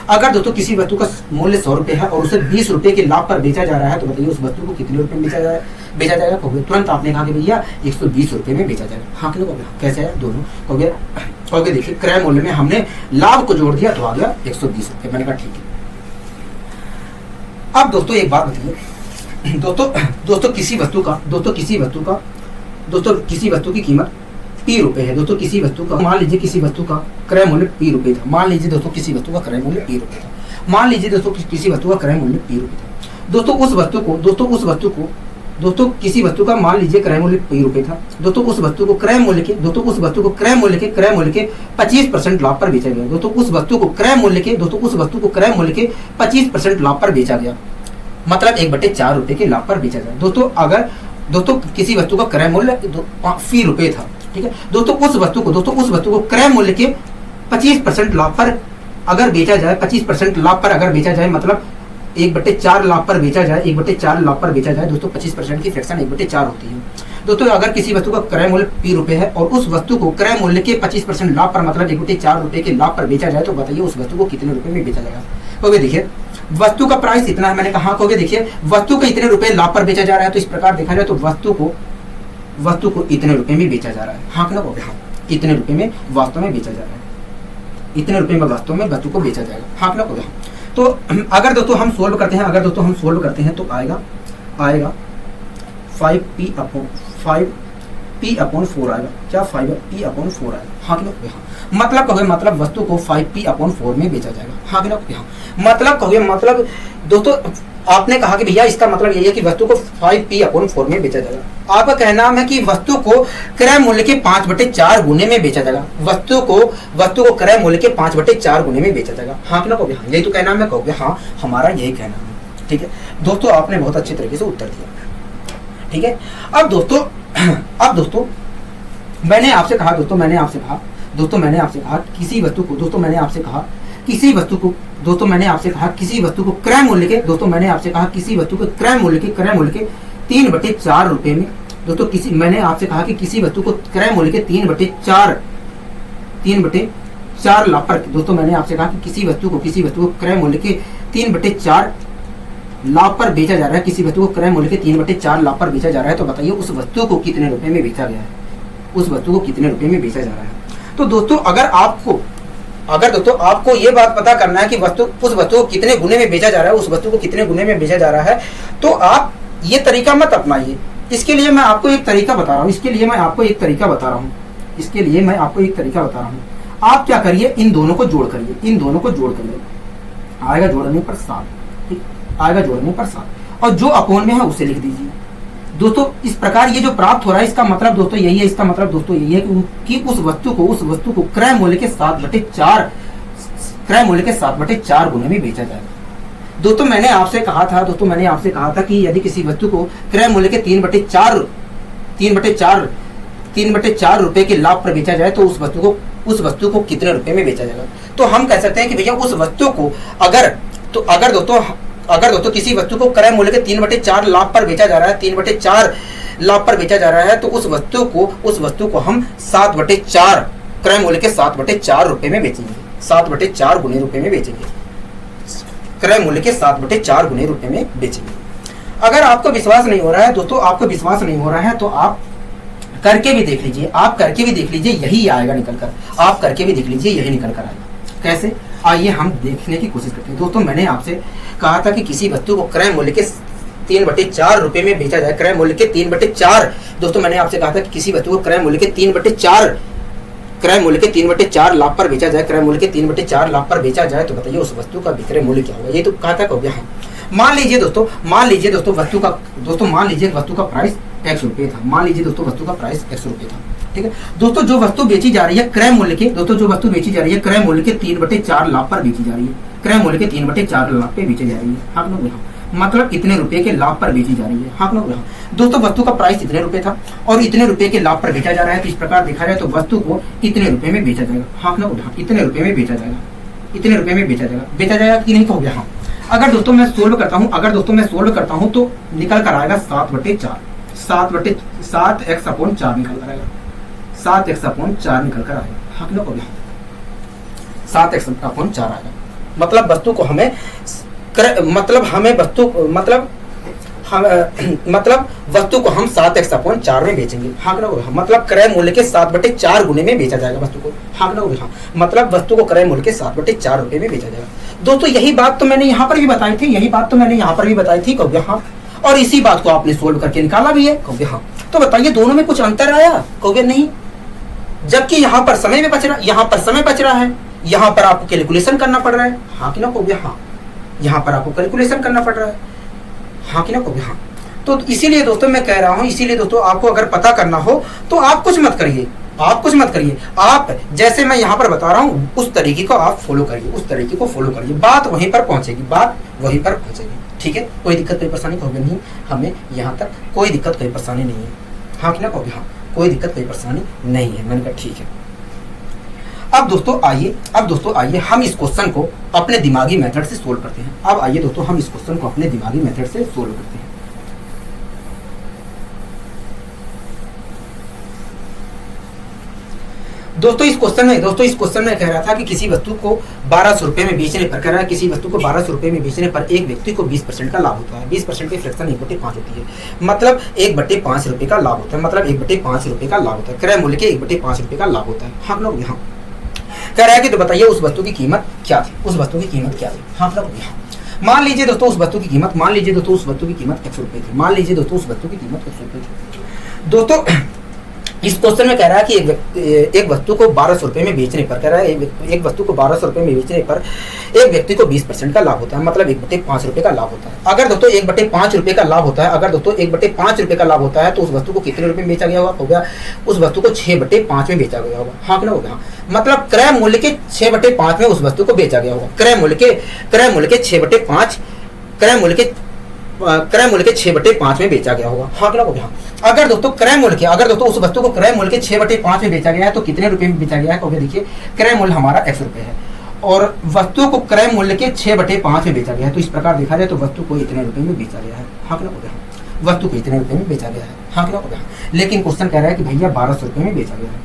Speaker 1: अगर दोस्तों किसी वस्तु का मूल्य 100 रुपए है और उसे 20 रुपए के लाभ पर बेचा जा रहा है तो बताइए उस वस्तु को कितने रुपए में बेचा जाएगा। तुरंत आपने कहा कि भैया 120 रुपए में बेचा जाएगा। हाँ क्यों। कैसे है, दोनों हो गया। देखिए क्रय मूल्य में हमने लाभ को जोड़ दिया तो आ गया 120 रुपए। मैंने कहा ठीक है। अब दोस्तों एक बात बताइए, दोस्तों किसी वस्तु की कीमत P रुपए है। दोस्तों किसी वस्तु का, मान लीजिए किसी वस्तु का क्रय मूल्य P रुपए था। मान लीजिए दोस्तों किसी वस्तु का क्रय मूल्य P रुपए था। मान लीजिए दोस्तों किसी वस्तु का क्रय मूल्य P रुपए था। दोस्तों किसी वस्तु का मान लीजिए क्रय मूल्य P रुपए था। दोस्तों उस वस्तु को क्रय मूल्य के 25% लाभ पर बेचा गया। दोस्तों उस वस्तु को क्रय मूल्य के 25% लाभ पर बेचा गया, मतलब 1/4 रुपए के लाभ पर बेचा गया। दोस्तों किसी वस्तु का क्रय मूल्य P रुपए था, ठीक है। दोस्तों उस वस्तु को क्रय मूल्य के 25% लाभ पर अगर बेचा जाए, 25% लाभ पर अगर बेचा जाए, मतलब 1/4 लाभ पर बेचा जाए, 1/4 लाभ पर बेचा जाए। दोस्तों 25% की फ्रैक्शन 1/4 होती है। दोस्तों अगर किसी वस्तु का क्रय मूल्य P रुपए है और उस वस्तु को क्रय मूल्य के 25% लाभ पर, मतलब 1/4 रुपए के लाभ पर बेचा जाए तो बताइए उस वस्तु को कितने रुपए में बेचा जाएगा। तो देखिए वस्तु का प्राइस इतना है, मैंने कहा होगा। देखिए वस्तु को इतने रुपए लाभ पर बेचा जा रहा है, तो इस प्रकार देखा जाए तो वस्तु को इतने रुपए में बेचा जा रहा है। हाँ ना, हाँ इतने रुपए में वास्तव में बेचा जा रहा है, इतने रुपए में वास्तव में वस्तु को बेचा जाएगा। हाँ ना, हाँ। तो अगर दोस्तों हम सोल्व करते हैं तो आएगा 5p/5 P/4 आएगा। क्या 5P/4 आएगा, हाँ कि ना? हाँ। मतलब कहोगे मतलब वस्तु को 5P/4 में बेचा जाएगा, हाँ कि ना? हाँ। मतलब कहोगे मतलब दोस्तों आपने कहा कि भैया इसका मतलब यही है कि वस्तु को 5P/4 में बेचा जाएगा। आपका कहना है कि वस्तु को क्रय मूल्य के 5/4 गुने में बेचा जाएगा। वस्तु को क्रय मूल्य के 5/4 गुने में बेचा जाएगा, हाँ कि ना? कहोगे हाँ, यही तो कहना है। कहोगे हाँ, हमारा यही कहना है। ठीक है दोस्तों, आपने बहुत अच्छे तरीके से उत्तर दिया। ठीक है, अब दोस्तों मैंने आपसे कहा किसी वस्तु को क्रय मूल्य के 3/4 रुपए में दोस्तों मैंने आपसे कहा कि किसी वस्तु को क्रय मूल्य के 3/4 लाभ पर दोस्तों मैंने आपसे कहा कि किसी वस्तु को क्रय मूल्य के 3/4 लाभ पर बेचा जा रहा है। किसी वस्तु को क्रय मूल्य के 3/4 लाभ पर बेचा जा रहा है, तो बताइए उस वस्तु को कितने रुपए में बेचा गया है, उस वस्तु को कितने रुपए में बेचा जा रहा है। तो दोस्तों अगर दोस्तों आपको ये बात पता करना है कि उस वस्तु को कितने गुने में बेचा जा रहा है, उस वस्तु को कितने गुने में बेचा जा रहा है, तो आप ये तरीका मत अपनाइए। इसके लिए मैं आपको एक तरीका बता रहा हूँ। आप क्या करिए, इन दोनों को जोड़ करिए। आएगा जोड़ने पर 7, और जो अपोन में है उसे लिख दीजिए। दोस्तों इस प्रकार ये जो प्राप्त हो रहा है, इसका मतलब दोस्तों यही है कि उस वस्तु को क्रय मूल्य के 7/4 गुने में बेचा जाएगा। दोस्तों मैंने आपसे कहा था कि यदि किसी वस्तु को क्रय मूल्य के 3/4 रुपए के लाभ पर बेचा जाए, तो उस वस्तु को कितने रुपए में बेचा जाएगा। तो हम कह सकते हैं कि भैया उस वस्तु को अगर दोस्तों किसी वस्तु को क्रय मूल्य के 3/4 लाभ पर बेचा जा रहा है, 3/4 लाभ पर बेचा जा रहा है, तो उस वस्तु को हम 7/4 क्रय मूल्य के 7/4 रुपए में बेचेंगे, 7/4 गुने रुपए में बेचेंगे, क्रय मूल्य के 7/4 गुने रुपए में बेचेंगे। अगर आपको विश्वास नहीं हो रहा है तो आप करके भी देख लीजिए, यही आएगा निकल कर। आप करके भी देख लीजिए, यही निकल कर आएगा। कैसे, आइए हम देखने की कोशिश करते हैं। दोस्तों मैंने आपसे कहा था कि किसी वस्तु को क्रय मूल्य के 3/4 रुपए में बेचा जाए, क्रय मूल्य के 3/4। दोस्तों मैंने आपसे कहा था कि किसी वस्तु को क्रय मूल्य के 3/4 लाभ पर बेचा जाए, तो बताइए उस वस्तु का विक्रय मूल्य क्या होगा। ये तो कहा था कहोगे हाँ। मान लीजिए दोस्तों वस्तु का प्राइस X रुपए था। ठीक है दोस्तों, जो वस्तु बेची जा रही है क्रय मूल्य के 3/4 लाभ पर बेची जा रही है, हाँ ना? मतलब इतने रुपए के लाभ पर बेची जा रही है, हाँ ना? दोस्तों वस्तु का प्राइस इतने रुपए था और इतने रुपए के लाभ पर बेचा जा रहा है। तो इस प्रकार देखा जाए तो वस्तु को इतने रुपए में बेचा जाएगा, हाँ ना? इतने रुपए में बेचा जाएगा कि नहीं, कहोगे हाँ। अगर दोस्तों मैं सोल्व करता हूँ तो निकल कर आएगा 7/4 7x/4 निकल कर आएगा, 7x/4 निकल कर आएगा, हाँ ना? कहोगे 7x/4 आएगा। मतलब वस्तु को हमें वस्तु को हम 7x/4 में बेचेंगे, हाँ ना? मतलब क्रय मूल्य के 7/4 गुने में बेचा जाएगा वस्तु को, हाँ ना? मतलब वस्तु को क्रय मूल्य के 7/4 रुपए में बेचा जाएगा। दोस्तों यही बात तो मैंने यहाँ पर भी बताई थी, कहोगे हाँ। और इसी बात को आपने सोल्व करके निकाला भी है, कहोगे हाँ। तो बताइए दोनों में कुछ अंतर आया, कहोगे नहीं। जबकि यहाँ पर समय बच रहा है, यहाँ पर आपको कैलकुलेशन करना पड़ रहा है, हाँ कि ना? कहोगे हाँ। यहाँ पर आपको कैलकुलेशन करना पड़ रहा है, हाँ कि ना? कहोगे हाँ। तो इसीलिए दोस्तों मैं कह रहा हूँ, आपको अगर पता करना हो तो आप कुछ मत करिए, आप जैसे मैं यहाँ पर बता रहा हूँ उस तरीके को आप फॉलो करिए, बात वहीं पर पहुंचेगी, ठीक है? कोई दिक्कत कोई परेशानी कहोगे नहीं, हमें यहाँ तक कोई दिक्कत कोई परेशानी नहीं है, हाँ कि ना? कहोगे हाँ, कोई दिक्कत कोई परेशानी नहीं है। मैंने कहा ठीक है। अब दोस्तों आइए हम इस क्वेश्चन को अपने दिमागी मेथड से सोल्व करते हैं। दोस्तों इस क्वेश्चन में कह रहा था कि किसी वस्तु को 1200 रुपए में बेचने पर एक व्यक्ति को 20% का लाभ होता है। 20% की फ्रैक्शन 1/5 होती है, मतलब 1/5 रुपए का लाभ होता है, क्रय मूल्य के 1/5 रुपए का लाभ होता है, हाँ लोग यहाँ कह रहा है कि तो बताइए उस वस्तु की कीमत क्या थी, हाँ लोग यहाँ। मान लीजिए दोस्तों उस वस्तु की कीमत X रुपए थी, दोस्तों इस क्वेश्चन में कह रहा है कि एक वस्तु को 1200 रुपये में बेचने पर, कह रहा है एक वस्तु को 1200 रुपये में बेचने पर एक व्यक्ति को 20% का लाभ होता है, मतलब 1/5 रुपये का लाभ होता है। अगर दोस्तों 1/5 रुपये का लाभ होता है, अगर दोस्तों 1/5 रुपये का लाभ होता है तो उस वस्तु को कितने रुपये में बेचा गया होगा? हो गया उस वस्तु को 6/5 में बेचा गया होगा। हाँ कि ना? हो गया। मतलब क्रय मूल्य के 6/5 में उस वस्तु को बेचा गया होगा। क्रय मूल्य के 6/5 क्रय मूल्य के 6/5 में बेचा गया होगा। हाँ क्या हो गया? अगर दोस्तों उस वस्तु को क्रय मूल्य के 6/5 में बेचा गया है तो कितने रुपए में बेचा गया है? तो देखिए क्रय मूल्य हमारा x रुपए है और वस्तु को क्रय मूल्य के 6/5 में बेचा गया है, तो इस प्रकार देखा जाए तो वस्तु को इतने रुपए में बेचा गया है। हाँ क्या हो गया? वस्तु को इतने रुपए में बेचा गया है। हाँ क्या हो गया? लेकिन क्वेश्चन कह रहा है कि भैया 1200 रुपये में बेचा गया है,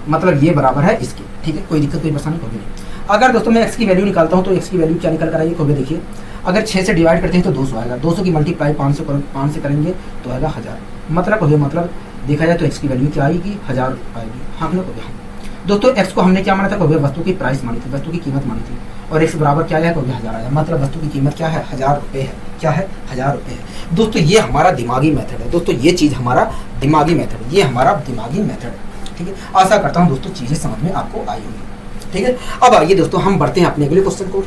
Speaker 1: मतलब ये बराबर है इसके। ठीक है, कोई दिक्कत कोई परेशानी होगी नहीं। अगर दोस्तों मैं x की वैल्यू निकालता हूँ तो x की वैल्यू क्या निकल कर आएगी? खोबे देखिए, अगर 6 से डिवाइड करते हैं तो 200 आएगा, 200 की मल्टीप्लाई 5 से करेंगे तो आएगा 1000। मतलब देखा जाए तो x की वैल्यू क्या आएगी? 1000 आएगी। हाँ ना? दोस्तों x को हमने क्या माना था? वस्तु की प्राइस मानी थी, वस्तु की कीमत मानी थी, और x बराबर क्या है? 1000 आया, मतलब वस्तु की कीमत क्या है? 1000 रुपये है। क्या है? 1000 रुपये है। दोस्तों ये हमारा दिमागी मेथड है। दोस्तों ये चीज़ हमारा दिमागी मेथड है, ये हमारा दिमागी मेथड है। ठीक है, आशा करता हूँ दोस्तों चीज़ें समझ में आपको आई होंगी। ठीक है, अब आइए दोस्तों हम बढ़ते हैं अपने अगले क्वेश्चन को।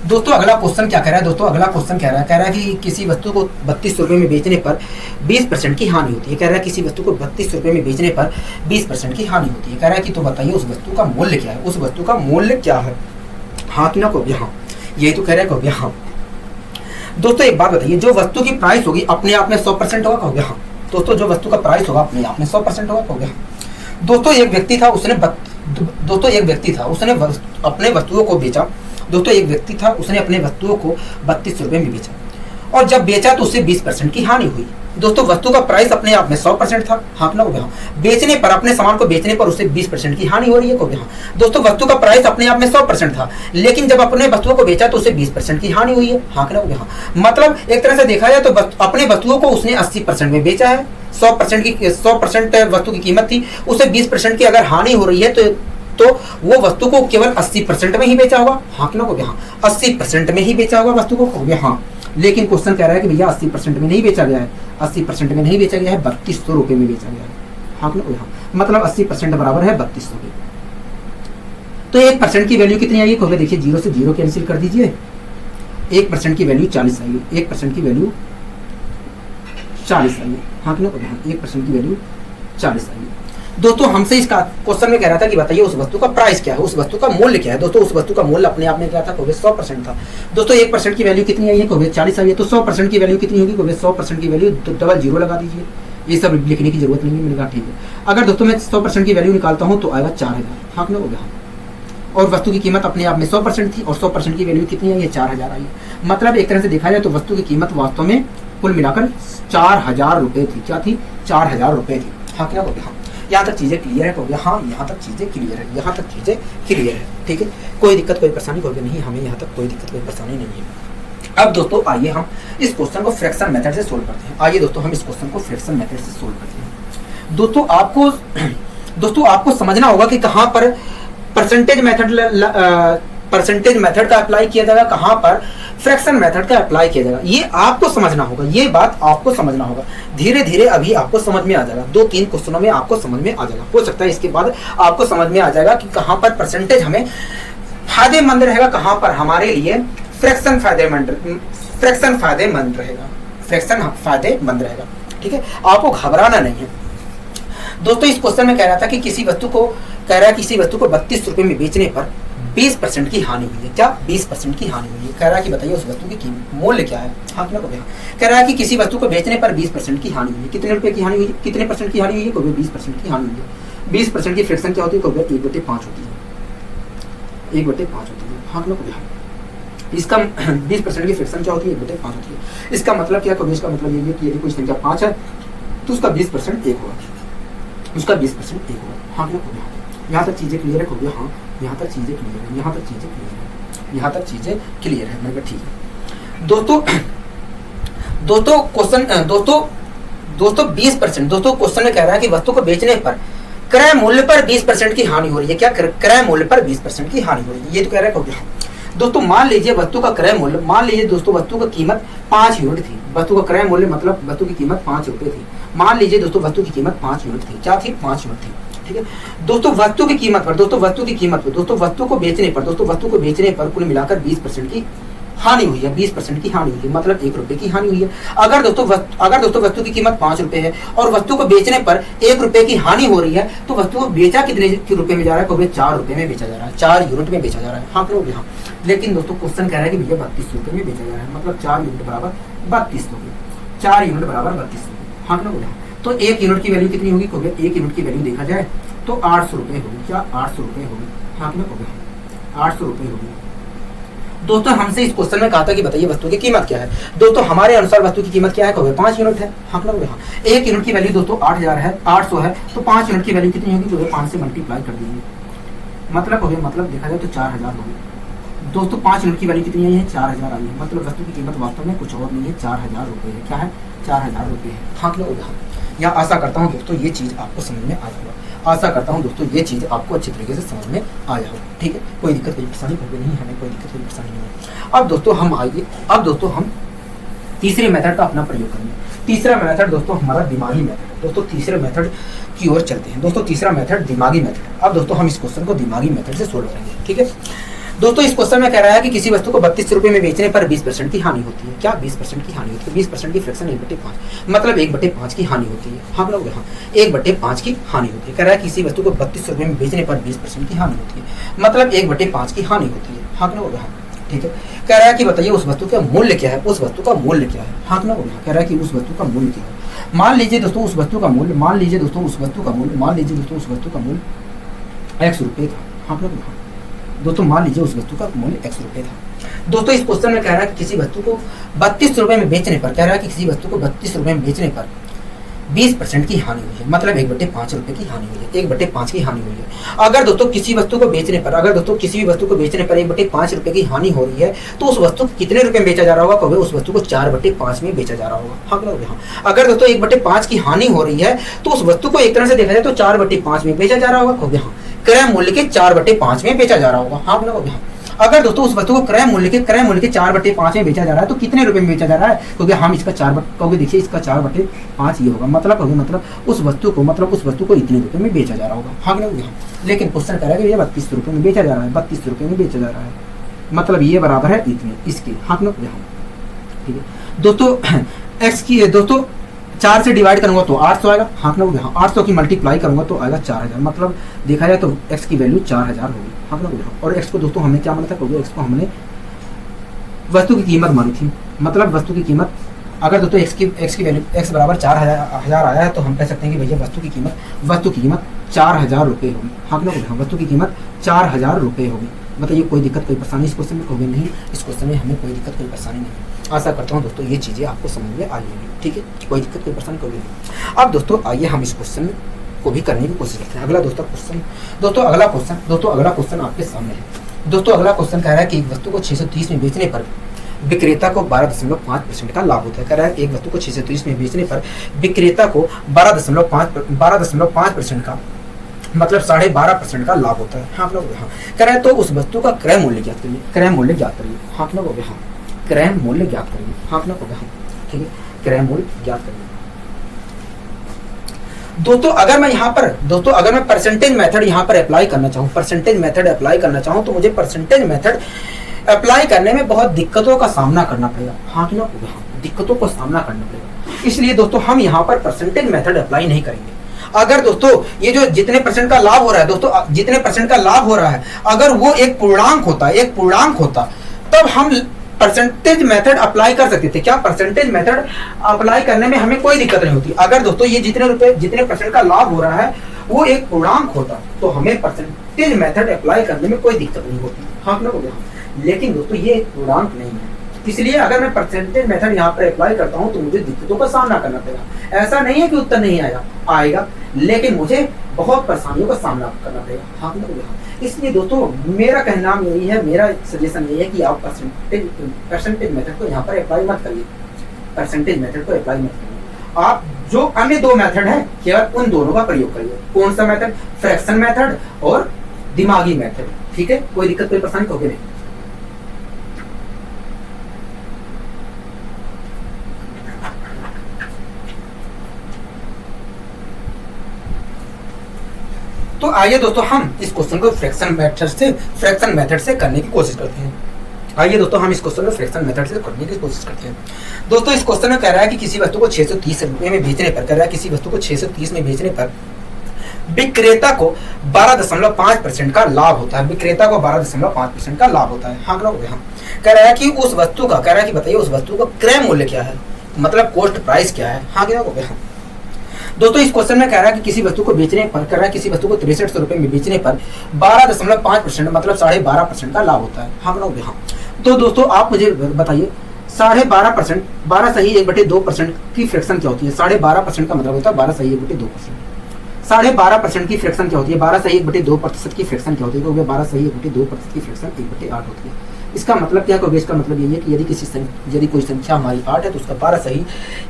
Speaker 1: दोस्तों अगला क्वेश्चन क्या कह रहा है? दोस्तों अगला क्वेश्चन कह रहा है कि किसी वस्तु को 32 रुपये में बेचने पर 20% की हानि होती है। कह रहा है किसी वस्तु को 32 रुपये में बेचने पर 20% की हानि होती है। कह रहा है कि तो बताइए उस वस्तु का मूल्य क्या है? उस वस्तु का मूल्य क्या है? हाँ कि ना? को हाँ, यही तो कह रहा है। को हाँ। दोस्तों एक बात बताइए, जो वस्तु की प्राइस होगी अपने आप में 100% होगा? कहोगे हाँ। दोस्तों जो वस्तु का प्राइस होगा अपने आप में 100% होगा? कहोगे हाँ। दोस्तों एक व्यक्ति था, उसने अपने वस्तुओं को बेचा। दोस्तों एक व्यक्ति था, उसने अपने वस्तुओं को 32 रुपये में बेचा, और जब बेचा तो उससे 20% की हानि हुई। दोस्तों वस्तु का प्राइस अपने आप में 100% था। हाँ ना? हो गया। बेचने पर, अपने सामान को बेचने पर उससे 20% की हानि हो रही है। हो गया। दोस्तों वस्तु का प्राइस अपने आप में 100% था, लेकिन जब अपने वस्तुओं को बेचा तो उससे 20% की हानि हुई है। हाँ ना? हो गया। मतलब एक तरह से देखा जाए तो अपने वस्तुओं को उसने 80% में बेचा है। 100% वस्तु की कीमत थी, उसे 20% की अगर हानि हो रही है तो वो वस्तु को केवल 80% में ही बेचा होगा। हाँ कि ना? हो गया। 80% में ही बेचा होगा वस्तु को। हो गया। हाँ, लेकिन क्वेश्चन कह रहा है कि भैया 80% में नहीं बेचा गया है, 80% में नहीं बेचा गया है, 3200 रुपये में बेचा गया है। हाँ कि ना? मतलब 80% बराबर है 3200 के। तो 1% की वैल्यू कितनी आएगी? खोगे देखिए, 0 से 0 कैंसिल कर दीजिए। 1% की वैल्यू 40 आएगी। 1% की वैल्यू 40 आएगी। हाँ कि ना? 1% की वैल्यू 40 आएगी। दोस्तों हमसे इसका क्वेश्चन में कह रहा था कि बताइए उस वस्तु का प्राइस क्या है, उस वस्तु का मूल्य क्या है। दोस्तों उस वस्तु का मूल्य अपने आप में क्या था? 100% था। दोस्तों 1% की वैल्यू कितनी आई है? 40 आई है। तो 100% की वैल्यू कितनी होगी? 100% की वैल्यू तो डबल 0 लगा दीजिए, ये सब लिखने की जरूरत नहीं है। मैंने कहा ठीक है। अगर दोस्तों मैं 100% की वैल्यू निकालता हूँ तो आएगा 4000। हाँ ना? हो गया। और वस्तु की कीमत अपने आप में 100% थी, और 100% की वैल्यू कितनी आई है? 4000 आई है। मतलब एक तरह से देखा जाए तो वस्तु की कीमत वास्तव में कुल मिलाकर 4000 रुपये थी। क्या थी? 4000 रुपये थी। हाँ क्या? हो गया। यहाँ तक चीज़ें क्लियर है? हो गया। हाँ, यहाँ तक चीज़ें क्लियर है, यहाँ तक चीज़ें क्लियर है। ठीक है, कोई दिक्कत कोई परेशानी होगी नहीं, हमें यहाँ तक कोई दिक्कत कोई परेशानी नहीं है। अब दोस्तों आइए हम इस क्वेश्चन को फ्रैक्शन मेथड से सोल्व करते हैं। आइए दोस्तों हम इस क्वेश्चन को फ्रैक्शन मेथड से सोल्व करते हैं। दोस्तों आपको समझना होगा कि कहाँ पर परसेंटेज मेथड का अप्लाई किया जाएगा, कहाँ पर फ्रैक्शन मेथड का अप्लाई किया जाएगा, ये आपको समझना होगा। ये बात आपको समझना होगा। धीरे धीरे अभी आपको समझ में आ जाएगा। 2-3 क्वेश्चनों में आपको समझ में आ जाएगा। हो सकता है इसके बाद आपको समझ में आ जाएगा कि कहाँ पर परसेंटेज हमें फायदेमंद रहेगा, कहाँ पर हमारे लिए फ्रैक्शन फायदेमंद रहेगा। ठीक है, आपको घबराना नहीं है। दोस्तों इस क्वेश्चन में कह रहा था कि किसी वस्तु को 32 रुपये में बेचने पर 20% की हानि हुई है। क्या? 20% की हानि हुई है। कह रहा है कि बताइए उस वस्तु की मूल्य क्या है? हाँ क्या? कह रहा है कि किसी वस्तु को बेचने पर 20% की हानि हुई है। कितने रुपए की हानि हुई है? कितने परसेंट की हानि हुई है? 20% की हानि हुई है। 20% की फ्रैक्शन क्या होती है? 1/5 होती है। 1/5 होती है। हाँ क्या? इसका 20% की फ्रैक्शन क्या होती है? 1/5 होती है। इसका मतलब क्या? इसका मतलब ये है कि यदि कोई संख्या 5 है तो उसका 20% 1 होगा, उसका 20% 1 होगा। हाँ क्या? यहाँ तक चीजें क्लियर है? हाँ, यहाँ तक चीजें क्लियर है, यहाँ तक चीजें क्लियर है, यहाँ तक चीजें क्लियर है। मैंने कहा ठीक है। दोस्तों 20%। दोस्तों क्वेश्चन में कह रहा है कि वस्तु को बेचने पर क्रय मूल्य पर 20% की हानि हो रही है। क्या? क्रय मूल्य पर 20% की हानि हो रही है, ये तो कह रहा है। दोस्तों मान लीजिए वस्तु का क्रय मूल्य, मान लीजिए दोस्तों वस्तु की कीमत 5 यूनिट थी। वस्तु का क्रय मूल्य मतलब वस्तु की कीमत 5 रुपए थी। मान लीजिए दोस्तों वस्तु की कीमत 5 यूनिट थी। क्या थी? 5 यूनिट थी। ठीक है दोस्तों, वस्तु की कीमत पर, दोस्तों वस्तु की कीमत पर, दोस्तों वस्तु को बेचने पर, दोस्तों वस्तु को बेचने पर कुल मिलाकर 20% की हानि हुई है। 20% की हानि हुई है, मतलब 1 रुपए की हानि हुई है। अगर दोस्तों वस्तु की कीमत 5 रुपए है और वस्तु को बेचने पर 1 रुपए की हानि हो रही है, तो वस्तु को बेचा कितने रुपए में जा रहा है? कभी 4 रुपए में बेचा जा रहा है, 4 यूनिट में बेचा जा रहा है। हाँ करोगे? हाँ। लेकिन दोस्तों क्वेश्चन कह रहा है कि भैया 32 रुपए में बेचा जा रहा है, मतलब 4 यूनिट बराबर 32 रुपए, 4 यूनिट बराबर 32 रुपए। हाँ करोगे? तो 1 यूनिट की वैल्यू कितनी होगी? कहोगे 1 यूनिट की वैल्यू देखा जाए तो 800 रुपए होगी। क्या? 800 रुपए होगी। हाँ करोगे? 800 रुपए होगी। दोस्तों हमसे इस क्वेश्चन में कहा था कि बताइए वस्तु की कीमत क्या है। दोस्तों हमारे अनुसार वस्तु की कीमत क्या है? कहोगे 5 यूनिट है। हाँ करोगे? हाँ। 1 यूनिट की वैल्यू दोस्तों 8000 है, 800 है, तो 5 यूनिट की वैल्यू कितनी होगी? कहोगे 5 से मल्टीप्लाई कर दीजिए, मतलब कहोगे मतलब देखा जाए तो 4000 होगी। दोस्तों 5 यूनिट की वैल्यू कितनी आई है? 4000 आई है, मतलब वस्तु की कीमत वास्तव में कुछ और नहीं है, 4000 रुपए है। क्या है? 4000 रुपए है। हाँ करोगे? हाँ। या आशा करता हूँ दोस्तों ये चीज आपको समझ में आया होगा। आशा करता हूँ दोस्तों ये चीज आपको अच्छी तरीके से समझ में आया होगा। ठीक है, कोई दिक्कत कोई परेशानी नहीं, हमें कोई दिक्कत कोई परेशानी नहीं है। अब दोस्तों हम आइए, अब दोस्तों हम तीसरे मेथड का अपना प्रयोग करेंगे। तीसरा मेथड दोस्तों हमारा दिमागी मेथड है। दोस्तों तीसरे मेथड की ओर चलते हैं। दोस्तों तीसरा मेथड दिमागी मेथड। अब दोस्तों हम इस क्वेश्चन को दिमागी मेथड से सोल्व करेंगे। ठीक है दोस्तों, इस क्वेश्चन में कह रहा है कि किसी वस्तु को 32 रुपए में बेचने पर 20% की हानि होती है। क्या? 20% की हानि होती है। 20% की फ्रैक्शन 1/5, मतलब 1/5 की हानि होती है। हाँ लोग? हाँ, 1/5 की हानि होती है। कह रहा है किसी वस्तु को 32 रुपए में बेचने पर 20% की हानि होती है, मतलब 1/5 की हानि होती है। हाँ लोग? हाँ। ठीक है, कह रहा है कि बताइए उस वस्तु का मूल्य क्या है? उस वस्तु का मूल्य क्या है? हाँ लोग? हाँ। कह रहा है कि उस वस्तु का मूल्य क्या है? मान लीजिए दोस्तों उस वस्तु का मूल्य, मान लीजिए दोस्तों उस वस्तु का मूल्य, मान लीजिए दोस्तों उस वस्तु का मूल्य X रुपए था। हाँ लोग? हाँ। दोस्तों मान लीजिए उस वस्तु का मूल्य X रुपए था। दोस्तों इस क्वेश्चन में कह रहा है कि किसी वस्तु को 32 रुपए में बेचने पर, कह रहा है कि किसी वस्तु को 32 रुपए में बेचने पर 20% की हानि हुई है, मतलब 1/5 रुपए की हानि हुई है। 1/5 की हानि हुई है। अगर दोस्तों किसी वस्तु को बेचने पर, अगर दोस्तों किसी भी वस्तु को बेचने पर 1/5 रुपए की हानि हो रही है, तो उस वस्तु को कितने रुपए में बेचा जा रहा होगा? कहोगे उस वस्तु को 4/5 में बेचा जा रहा होगा। हाँ कहोगे? हाँ। अगर दोस्तों 1/5 की हानि हो रही है, तो उस वस्तु को एक तरह से देखा जाए तो 4/5 में बेचा जा रहा होगा। कहोगे हाँ, क्रय मूल्य के 4/5 में बेचा जा रहा होगा। हाँ कहोगे? हाँ। अगर दोस्तों उस वस्तु को क्रय मूल्य के 4/5 में बेचा जा रहा है, तो कितने रुपए में बेचा जा रहा है? क्योंकि हम इसका 4 कहोगे देखिए इसका 4/5 ये होगा, मतलब कहोगे मतलब उस वस्तु को इतने रुपए में बेचा जा रहा होगा। हाँ कहोगे? हाँ। लेकिन क्वेश्चन कह रहा है कि ये 32 रुपए में बेचा जा रहा है, 32 रुपए में बेचा जा रहा है, मतलब ये बराबर है इतने इसके। हाँ कहोगे? हाँ। ठीक है दोस्तों, एक्स की दोस्तों 4 से डिवाइड करूंगा तो 800 आएगा। हाँ कहोगे? हाँ। 800 की मल्टीप्लाई करूंगा तो आएगा 4000, मतलब देखा जाए तो x की वैल्यू 4000 होगी। हाँ कहोगे? हाँ। और x को दोस्तों हमने क्या माना था? कहोगे x को हमने वस्तु की कीमत मानी थी, मतलब वस्तु की कीमत, अगर दोस्तों x की वैल्यू x बराबर 4000 आया है, तो हम कह सकते हैं कि भैया वस्तु की कीमत 4000 रुपए होगी। हाँ कहोगे? हाँ। वस्तु की कीमत 4000 रुपए होगी। बताइए कोई दिक्कत कोई परेशानी इस क्वेश्चन में? कहोगे नहीं, इस क्वेश्चन में हमें कोई दिक्कत कोई परेशानी नहीं। आशा करता हूँ दोस्तों ये चीजें आपको समझ में आ जाएंगी। ठीक है, कोई दिक्कत कोई परेशानी कहोगे नहीं। अब दोस्तों आइए हम इस क्वेश्चन को भी करने की कोशिश करते हैं। अगला क्वेश्चन आपके सामने है। दोस्तों अगला क्वेश्चन कह रहा है कि एक वस्तु को 630 में बेचने पर विक्रेता को 12.5% का लाभ होता है। कह रहा है एक वस्तु को 630 में बेचने पर विक्रेता को 12.5% का, मतलब 12.5% का लाभ होता है। हाँ लोग? हाँ। कह रहा है तो उस वस्तु का क्रय मूल्य ज्ञात करिए। क्रय मूल्य ज्ञात करिए। हाँ लोग? हाँ। क्रय मूल्य ज्ञात करिए। हाँ लोग? हाँ। ठीक है, क्रय मूल्य ज्ञात करिए। दोस्तों अगर मैं परसेंटेज मेथड यहाँ पर अप्लाई करना चाहूँ, तो मुझे परसेंटेज मेथड अप्लाई करने में बहुत दिक्कतों का सामना करना पड़ेगा। हाँ लोग? हाँ। दिक्कतों का सामना करना पड़ेगा, इसलिए दोस्तों हम यहाँ पर परसेंटेज मेथड अप्लाई नहीं करेंगे। अगर दोस्तों ये जो जितने परसेंट का लाभ हो रहा है, दोस्तों जितने परसेंट का लाभ हो रहा है, अगर वो एक पूर्णांक होता तब हम परसेंटेज मेथड अप्लाई कर सकते थे। क्या? परसेंटेज मेथड अप्लाई करने में हमें कोई दिक्कत नहीं होती। अगर दोस्तों ये जितने परसेंट का लाभ हो रहा है वो एक पूर्णांक होता, तो हमें परसेंटेज मेथड अप्लाई करने में कोई दिक्कत नहीं होती। हाँ लोग? लेकिन दोस्तों ये एक पूर्णांक नहीं है, इसलिए अगर मैं परसेंटेज मेथड यहाँ पर अप्लाई करता हूँ तो मुझे दिक्कतों का सामना करना पड़ेगा। ऐसा नहीं है कि उत्तर नहीं आएगा, लेकिन मुझे बहुत परेशानियों का सामना करना पड़ेगा। हाँ लोग? इसलिए दोस्तों मेरा कहना यही है, मेरा सजेशन यही है कि आप परसेंटेज मेथड को यहाँ पर अप्लाई मत करिए। परसेंटेज मेथड को अप्लाई मत करिए। आप जो अन्य 2 मेथड है केवल उन दोनों का प्रयोग करिए। कौन सा मेथड? फ्रैक्शन मेथड और दिमागी मेथड। ठीक है, कोई दिक्कत कोई परेशानी कहोगे नहीं। तो आइए दोस्तों हम इस क्वेश्चन को फ्रैक्शन मेथड से करने की कोशिश करते हैं। आइए दोस्तों हम इस क्वेश्चन को फ्रैक्शन मेथड से करने की कोशिश करते हैं। दोस्तों इस क्वेश्चन में कह रहा है कि किसी वस्तु को 630 रुपये में बेचने पर, कह रहा है किसी वस्तु को 630 में बेचने पर विक्रेता को 12.5% का लाभ होता है। विक्रेता को 12.5% का लाभ होता है। हाँ कह रहा है कि उस वस्तु का, कह रहा है कि बताइए उस वस्तु का क्रय मूल्य क्या है, मतलब कॉस्ट प्राइस क्या है। हाँ क्या हो गया दोस्तों इस क्वेश्चन में कह रहा है कि किसी वस्तु को बेचने पर, कह रहा है किसी वस्तु को 6300 रुपये में बेचने पर 12.5% मतलब 12.5% का लाभ होता है। हाँ हो गया। तो दोस्तों आप मुझे बताइए 12.5%, 12 सही 1/2% की फ्रैक्शन क्या होती है? 12.5% का मतलब होता है 12 सही 1/2%। 12.5% की फ्रैक्शन क्या होती है? 12 सही 1/2% की फ्रैक्शन क्या होती है? 12 सही 1/2% की फ्रैक्शन 1/8 होती है। इसका मतलब क्या होगा? इसका मतलब यही है कि यदि कोई संख्या हमारी 8 है तो उसका 12 सही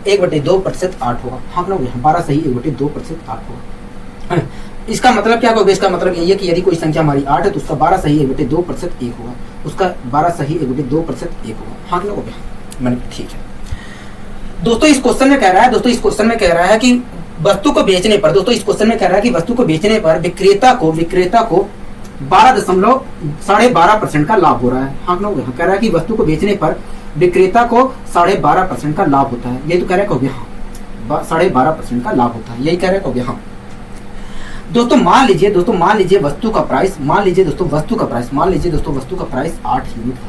Speaker 1: 1/2% 8 होगा। हाँ ना 12 सही 1/2% 8 होगा। इसका मतलब क्या होगा? इसका मतलब यही है कि यदि कोई संख्या हमारी 8 है तो उसका 12 सही 1/2% 1 होगा, उसका 12 सही 1/2% 1 होगा। हाँ ना हो गया मैंने ठीक है। दोस्तों इस क्वेश्चन में कह रहा है कि वस्तु को बेचने पर, दोस्तों इस क्वेश्चन में कह रहा है कि वस्तु को बेचने पर विक्रेता को 12.5% का लाभ हो रहा है। हाँ ना कह रहा है कि वस्तु को बेचने पर विक्रेता को 12.5% का लाभ होता है। यही तो कह रहा है कि हाँ 12.5% का लाभ होता है, यही कह रहा है कि हाँ। दोस्तों मान लीजिए वस्तु का प्राइस, मान लीजिए दोस्तों वस्तु का प्राइस 8 यूनिट है।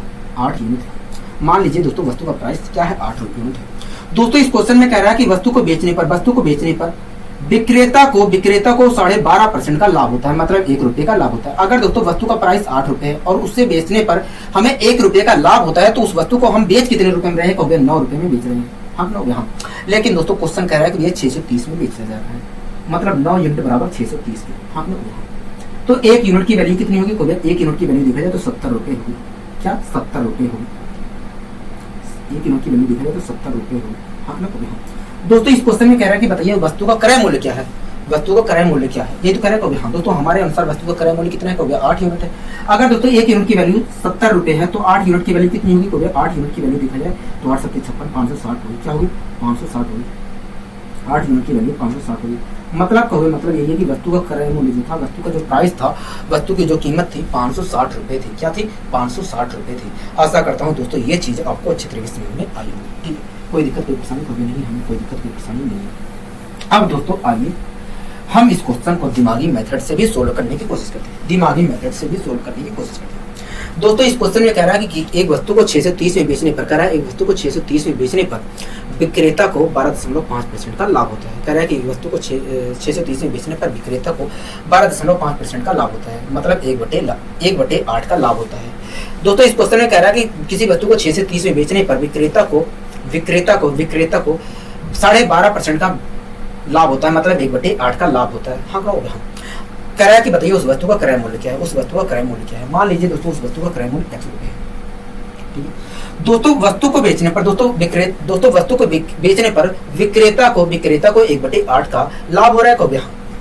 Speaker 1: मान लीजिए दोस्तों वस्तु का प्राइस क्या है? 8 यूनिट है। दोस्तों इस क्वेश्चन में कह रहा है कि वस्तु को बेचने पर विक्रेता को 12.5% का लाभ होता है, मतलब 1 रुपये का लाभ होता है। अगर दोस्तों वस्तु का प्राइस 8 रुपये है और उससे बेचने पर हमें 1 रुपये का लाभ होता है तो उस वस्तु को हम बेच कितने रुपए में रहे हैं? 9 रुपये में बेच रहे हैं। हाँ ना हो गया। लेकिन दोस्तों क्वेश्चन कह रहा है कि ये 630 में बेचा जा रहा है, मतलब 9 यूनिट बराबर 630 के। हाँ ना हो गया। तो 1 यूनिट की वैल्यू कितनी होगी? 1 यूनिट की वैल्यू देखा जाए तो 70 रुपये होगी। क्या 70 रुपये होगी? 1 यूनिट की वैल्यू देखा जाए तो 70 रुपये होगी। हाँ ना हो गया। दोस्तों इस क्वेश्चन में कह रहा है कि बताइए वस्तु का क्रय मूल्य क्या है? वस्तु का क्रय मूल्य क्या है? ये तो कह रहा है हाँ दोस्तों हमारे अनुसार वस्तु का क्रय मूल्य कितना है? 8 यूनिट है। अगर दोस्तों 1 यूनिट की वैल्यू 70 रुपये है तो 8 यूनिट की वैल्यू कितनी होगी? 8 यूनिट की वैल्यू देखा जाए तो 8 7 56 560 होगी। क्या होगी? 560 होगी। 8 यूनिट की वैल्यू 560 होगी। मतलब यही है कि वस्तु का क्रय मूल्य जो था, वस्तु का जो प्राइस था, वस्तु की जो कीमत थी 560 रुपये थी। क्या थी? 560 रुपये थी। आशा करता हूँ दोस्तों ये चीज़ आपको अच्छे तरीके से समझ में आई होगी। ठीक है, कोई दिक्कत कोई परेशानी कभी नहीं, हमें कोई दिक्कत कोई परेशानी नहीं है। अब दोस्तों आइए हम इस क्वेश्चन को दिमागी मेथड से भी सोल्व करने की कोशिश करते हैं। दोस्तों इस क्वेश्चन में कह रहा है कि एक वस्तु को 630 में बेचने पर, विक्रेता को 12.5% का लाभ होता है। कह रहा है कि वस्तु को 630 में बेचने पर विक्रेता को 12.5% का लाभ होता है, मतलब 1/8 का लाभ होता है। दोस्तों इस क्वेश्चन में कह रहा है कि किसी वस्तु को 630 में बेचने पर विक्रेता को 12.5% का लाभ होता है, मतलब 1/8 का लाभ होता है। हाँ क्या होगा? कह रहा है कि बताइए उस वस्तु का क्रय मूल्य क्या है? मान लीजिए दोस्तों उस वस्तु का क्रय मूल्य X रुपये है। ठीक है दोस्तों, वस्तु को बेचने पर विक्रेता को 1/8 का लाभ हो रहा है। कब?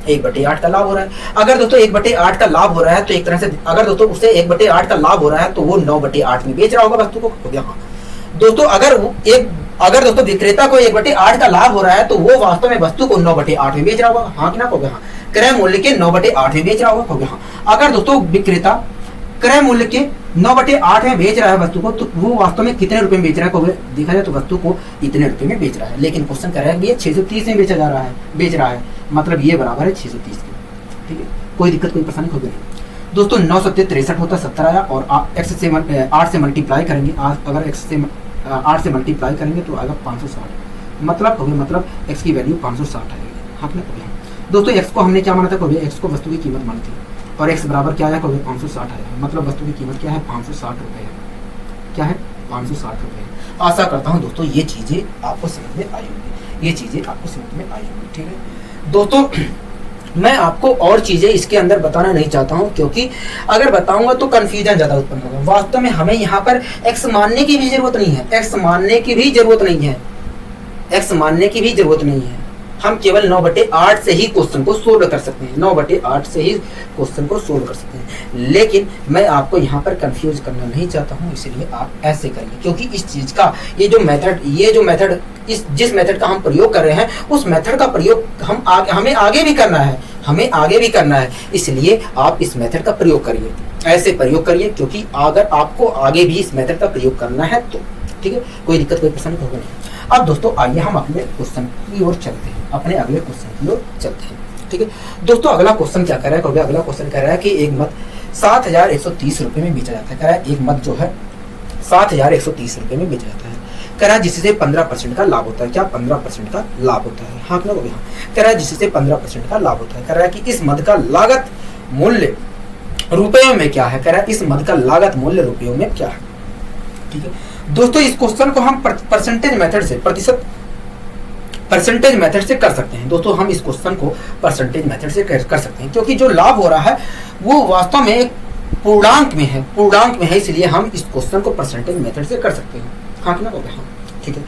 Speaker 1: 1/8 का लाभ हो रहा है। अगर दोस्तों 1/8 का लाभ हो रहा है तो एक तरह से, अगर दोस्तों उसे 1/8 का लाभ हो रहा है तो वो 9/8 में बेच रहा होगा वस्तु को। हो गया। हाँ दोस्तों अगर दोस्तों विक्रेता को 1/8 का लाभ हो रहा है तो वो वास्तव में वस्तु को 9/8 में बेच रहा होगा। हाँ कि ना? हो गया। हाँ क्रय मूल्य के 9/8 में बेच रहा होगा। हो गया। हाँ अगर दोस्तों विक्रेता क्रय मूल्य के 9/8 में बेच रहा है वस्तु को तो वो वास्तव में कितने रुपए में बेच रहा है? देखा जाए तो वस्तु को इतने रुपए में बेच रहा है। लेकिन क्वेश्चन कह रहा है कि ये 630 में बेच रहा है, मतलब ये बराबर है 630 के। ठीक है, कोई दिक्कत कोई परेशानी होगी नहीं। दोस्तों 9 7 63 होता है, 70 आया और 8 से मल्टीप्लाई करेंगे। अगर 8 से मल्टीप्लाई करेंगे तो आएगा 560, मतलब x की वैल्यू 560 आएगी। हाँ ना? दोस्तों x को हमने क्या माना था? x को वस्तु की कीमत मानी थी और x बराबर क्या आया? 560 आया, मतलब वस्तु की कीमत क्या है? 560 रुपये है। क्या है? 560 रुपये। आशा करता हूँ दोस्तों ये चीज़ें आपको समझ में आई होंगी। ठीक है दोस्तों, मैं आपको और चीज़ें इसके अंदर बताना नहीं चाहता हूँ, क्योंकि अगर बताऊंगा तो कंफ्यूजन ज़्यादा उत्पन्न होगा। वास्तव में हमें यहाँ पर x मानने की भी जरूरत नहीं है, x मानने की भी जरूरत नहीं है। हम केवल 9/8 से ही क्वेश्चन को सोल्व कर सकते हैं, 9/8 से ही क्वेश्चन को सोल्व कर सकते हैं। लेकिन मैं आपको यहाँ पर कंफ्यूज करना नहीं चाहता हूँ, इसलिए आप ऐसे करिए, क्योंकि इस चीज़ का जिस मेथड का हम प्रयोग कर रहे हैं उस मेथड का प्रयोग हमें आगे भी करना है। हमें आगे भी करना है, इसलिए आप इस मेथड का प्रयोग करिए, ऐसे प्रयोग करिए, क्योंकि अगर आपको आगे भी इस मेथड का प्रयोग करना है तो ठीक है, कोई दिक्कत कोई परेशानी होगा नहीं। अब दोस्तों आइए हम अपने क्वेश्चन की ओर चलते हैं, अपने अगले क्वेश्चन की ओर चलते हैं। ठीक है दोस्तों, अगला क्वेश्चन क्या कह रहा है? अगला क्वेश्चन कह रहा है कि एक मत 7,130 रुपए में बेचा जाता है। कह रहा है एक मत जो है 7,130 रुपए में बेचा जाता है। कह रहा है जिससे 15% का लाभ होता है। क्या 15% का लाभ होता है? हाँ ना, कह रहा है जिससे 15% का लाभ होता है। कह रहा है कि इस मद का लागत मूल्य रुपयों में क्या है? कह रहा है इस मद का लागत मूल्य रुपयों में क्या है? ठीक है दोस्तों, इस क्वेश्चन को हम परसेंटेज मेथड से परसेंटेज मेथड से कर सकते हैं। दोस्तों हम इस क्वेश्चन को परसेंटेज मेथड से कर सकते हैं, क्योंकि जो लाभ हो रहा है वो वास्तव में एक पूर्णांक में है, इसलिए हम इस क्वेश्चन को परसेंटेज मेथड से कर सकते हैं। हाँ कि ना? ठीक है।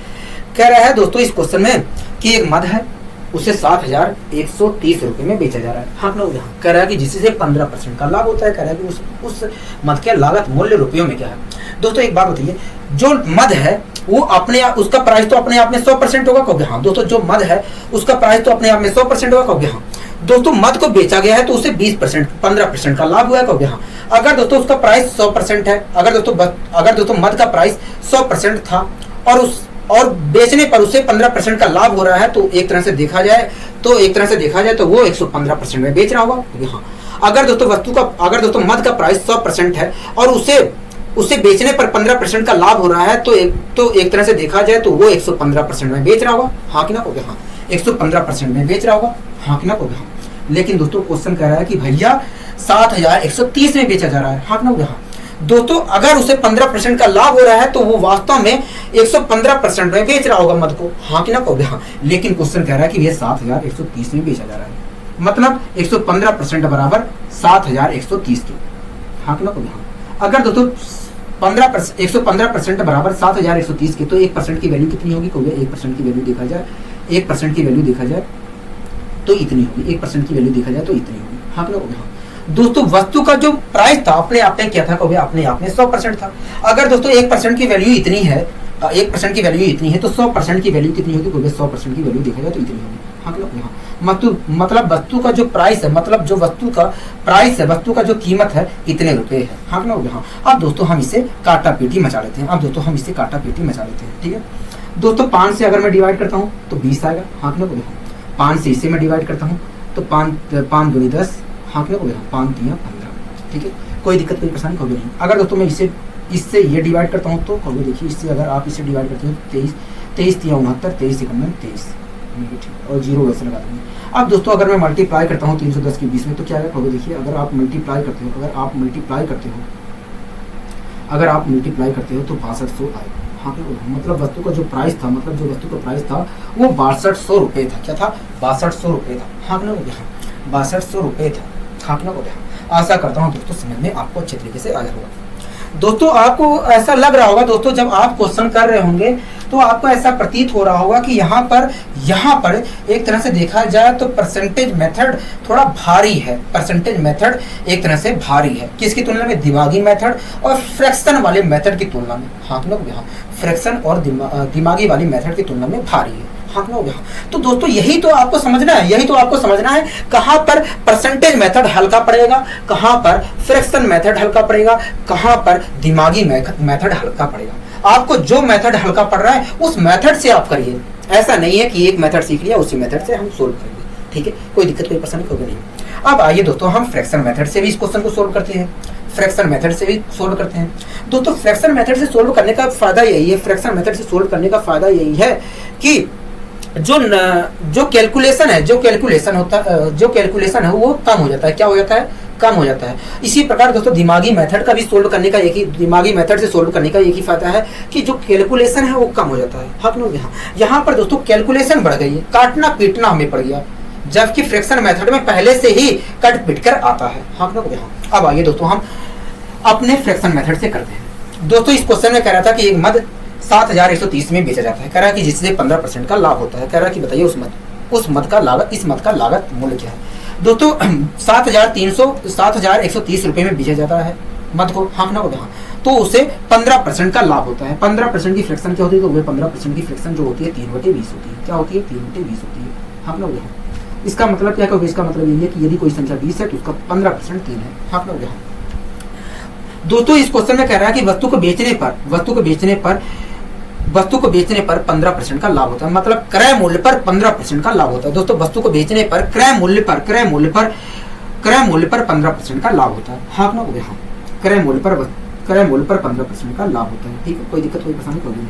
Speaker 1: कह रहा है दोस्तों इस क्वेश्चन में कि एक मद है, उसे 7,130 रुपए में बेचा जा रहा है। हाँ ना? कह रहा है कि जिससे 15% का लाभ होता है। कह रहा है कि उस मद के लागत मूल्य रुपयों में क्या है? दोस्तों एक बात बताइए, जो मद है वो अपने आप, उसका प्राइस तो अपने आप में 100% होगा। कहोगे हाँ। दोस्तों जो मद है उसका प्राइस तो अपने आप में 100% होगा। कहोगे हाँ। दोस्तों मद को बेचा गया है तो उसे 20% 15% का लाभ हुआ है। कहोगे हाँ। अगर दोस्तों उसका प्राइस 100% है, अगर दोस्तों मद का प्राइस 100% था और बेचने पर उसे 15% का लाभ हो रहा है, तो एक तरह से देखा जाए तो वो 115% में बेच रहा होगा। हाँ। अगर दोस्तों मद का प्राइस 100% है और उसे बेचने पर 15% का लाभ हो रहा है, तो एक तरह से देखा जाए तो वो 115% में बेच रहा होगा। हाँ कि ना? कहोगे हाँ। 115% में बेच रहा होगा। हाँ कि ना? कहोगे हाँ। लेकिन दोस्तों क्वेश्चन कह रहा है कि भैया 7,130 में बेचा जा रहा है। हाँ कि ना? कहोगे हाँ। दोस्तों अगर उसे 15% का लाभ हो रहा है तो वो वास्तव में 115% में बेच रहा होगा मद को। हाँ कि ना? कहोगे हाँ। लेकिन क्वेश्चन कह रहा है कि ये 7,130 में बेचा जा रहा है, मतलब 115% बराबर 7,130 के। हाँ कि ना? कहोगे हाँ। अगर दोस्तों 115% बराबर 7,130 के, तो 1% की वैल्यू कितनी होगी? कहोगे 1% की वैल्यू देखा जाए, 1% की वैल्यू देखा जाए तो इतनी होगी। 1% की वैल्यू देखा जाए तो इतनी होगी। हाँ कि ना? कहोगे हाँ। दोस्तों वस्तु का जो प्राइस था अपने आप में क्या था? कहोगे अपने आप में 100% था। अगर दोस्तों 1% की वैल्यू इतनी है, 1% की वैल्यू इतनी है, तो 100% की वैल्यू कितनी होगी? कहोगे 100% की वैल्यू देखा जाए तो इतनी होगी। हाँ कि ना? मतलब वस्तु का जो प्राइस है, मतलब जो वस्तु का प्राइस है, वस्तु का जो कीमत है इतने रुपए है। हाँ कि ना? हाँ। अब दोस्तों हम इसे काटा पीटी मचा लेते हैं। ठीक है दोस्तों, 5 से अगर मैं डिवाइड करता हूँ तो 20 आएगा। हाँ कि ना? 5 से इसे मैं डिवाइड करता हूँ तो 5 दूनी 10। हाँ कि ना? 5 3 15। ठीक है, कोई दिक्कत कोई परेशानी होगी नहीं। अगर दोस्तों मैं इससे ये डिवाइड करता हूँ तो कहोगे देखिए, इससे अगर आप इसे डिवाइड करते हो 23 3 69 23 23 और 0 वैसे लगा देंगे। अब दोस्तों अगर मैं मल्टीप्लाई करता हूँ 310 के 20 में तो क्या आएगा? कहोगे देखिए, अगर आप मल्टीप्लाई करते हो तो 6200 आएगा। हाँ, मतलब वस्तु का जो प्राइस था, जो वस्तु का प्राइस था वो 6200 रुपये था। क्या था? 6200 रुपये था। हाँ ना? 6200 रुपये था। हाँ ना? आशा करता हूँ दोस्तों समझ में आपको अच्छे तरीके से आया होगा। दोस्तों आपको ऐसा लग रहा होगा, दोस्तों जब आप क्वेश्चन कर रहे होंगे तो आपको ऐसा प्रतीत हो रहा होगा कि यहाँ पर एक तरह से देखा जाए तो परसेंटेज मेथड थोड़ा भारी है। परसेंटेज मेथड एक तरह से भारी है, किसकी तुलना में? दिमागी मेथड और फ्रैक्शन वाले मेथड की तुलना में। हाँ लोग यहाँ फ्रैक्शन और दिमागी वाली मेथड की तुलना में भारी है। हाँ लोग यहाँ। तो दोस्तों यही तो आपको समझना है, कहाँ पर परसेंटेज मेथड हल्का पड़ेगा, कहाँ पर फ्रैक्शन मेथड हल्का पड़ेगा, कहाँ पर दिमागी मेथड हल्का पड़ेगा। आपको जो मेथड हल्का पड़ रहा है उस मेथड से आप करिए। ऐसा नहीं है कि एक मेथड सीख लिया उसी मेथड से हम सोल्व करेंगे। ठीक है, कोई दिक्कत कोई परेशानी होगी नहीं। अब आइए दोस्तों हम फ्रैक्शन मेथड से भी इस क्वेश्चन को सोल्व करते हैं। दोस्तों फ्रैक्शन मेथड से सोल्व करने का फायदा यही है कि जो कैलकुलेशन है वो कम हो जाता है। क्या हो जाता है? कम हो जाता है। इसी प्रकार दोस्तों दिमागी मेथड से सोल्व करने का एक ही फायदा है कि जो कैलकुलेशन है वो कम हो जाता है। हाँ लोग यहाँ पर दोस्तों कैलकुलेशन बढ़ गई है, काटना पीटना हमें पड़ गया, जबकि फ्रैक्शन मेथड में पहले से ही कट पीट कर आता है। हाँ लोग अब आइए दोस्तों हम अपने फ्रैक्शन मेथड से करते हैं। दोस्तों इस क्वेश्चन में कह रहा था कि एक मद 7,130 में बेचा जाता है। कह रहा है कि जिससे 15% का लाभ होता है। कह रहा है कि बताइए इस मद का लागत मूल्य क्या है। दोस्तों 7,130 रुपए में बेचा जाता है मद को। हाँ ना? हाँ। तो उसे 15% का लाभ होता है। 15% की फ्रैक्शन क्या होती है? तो 15% की फ्रैक्शन जो होती है 3/20 होती है। क्या होती है? 3/20 होती है। हाँ ना? इसका मतलब क्या होगा, इसका मतलब ये है कि यदि कोई संख्या 20 है तो उसका 15% 3 है। हाँ लोग यहाँ दोस्तों इस क्वेश्चन में कह रहा है कि वस्तु को बेचने पर 15% का लाभ होता है, मतलब क्रय मूल्य पर 15% का लाभ होता है। दोस्तों वस्तु को बेचने पर क्रय मूल्य पर 15% का लाभ होता है। हाँ ना यहाँ क्रय मूल्य पर 15% का लाभ होता है। ठीक है, कोई दिक्कत कोई परेशानी कोई नहीं।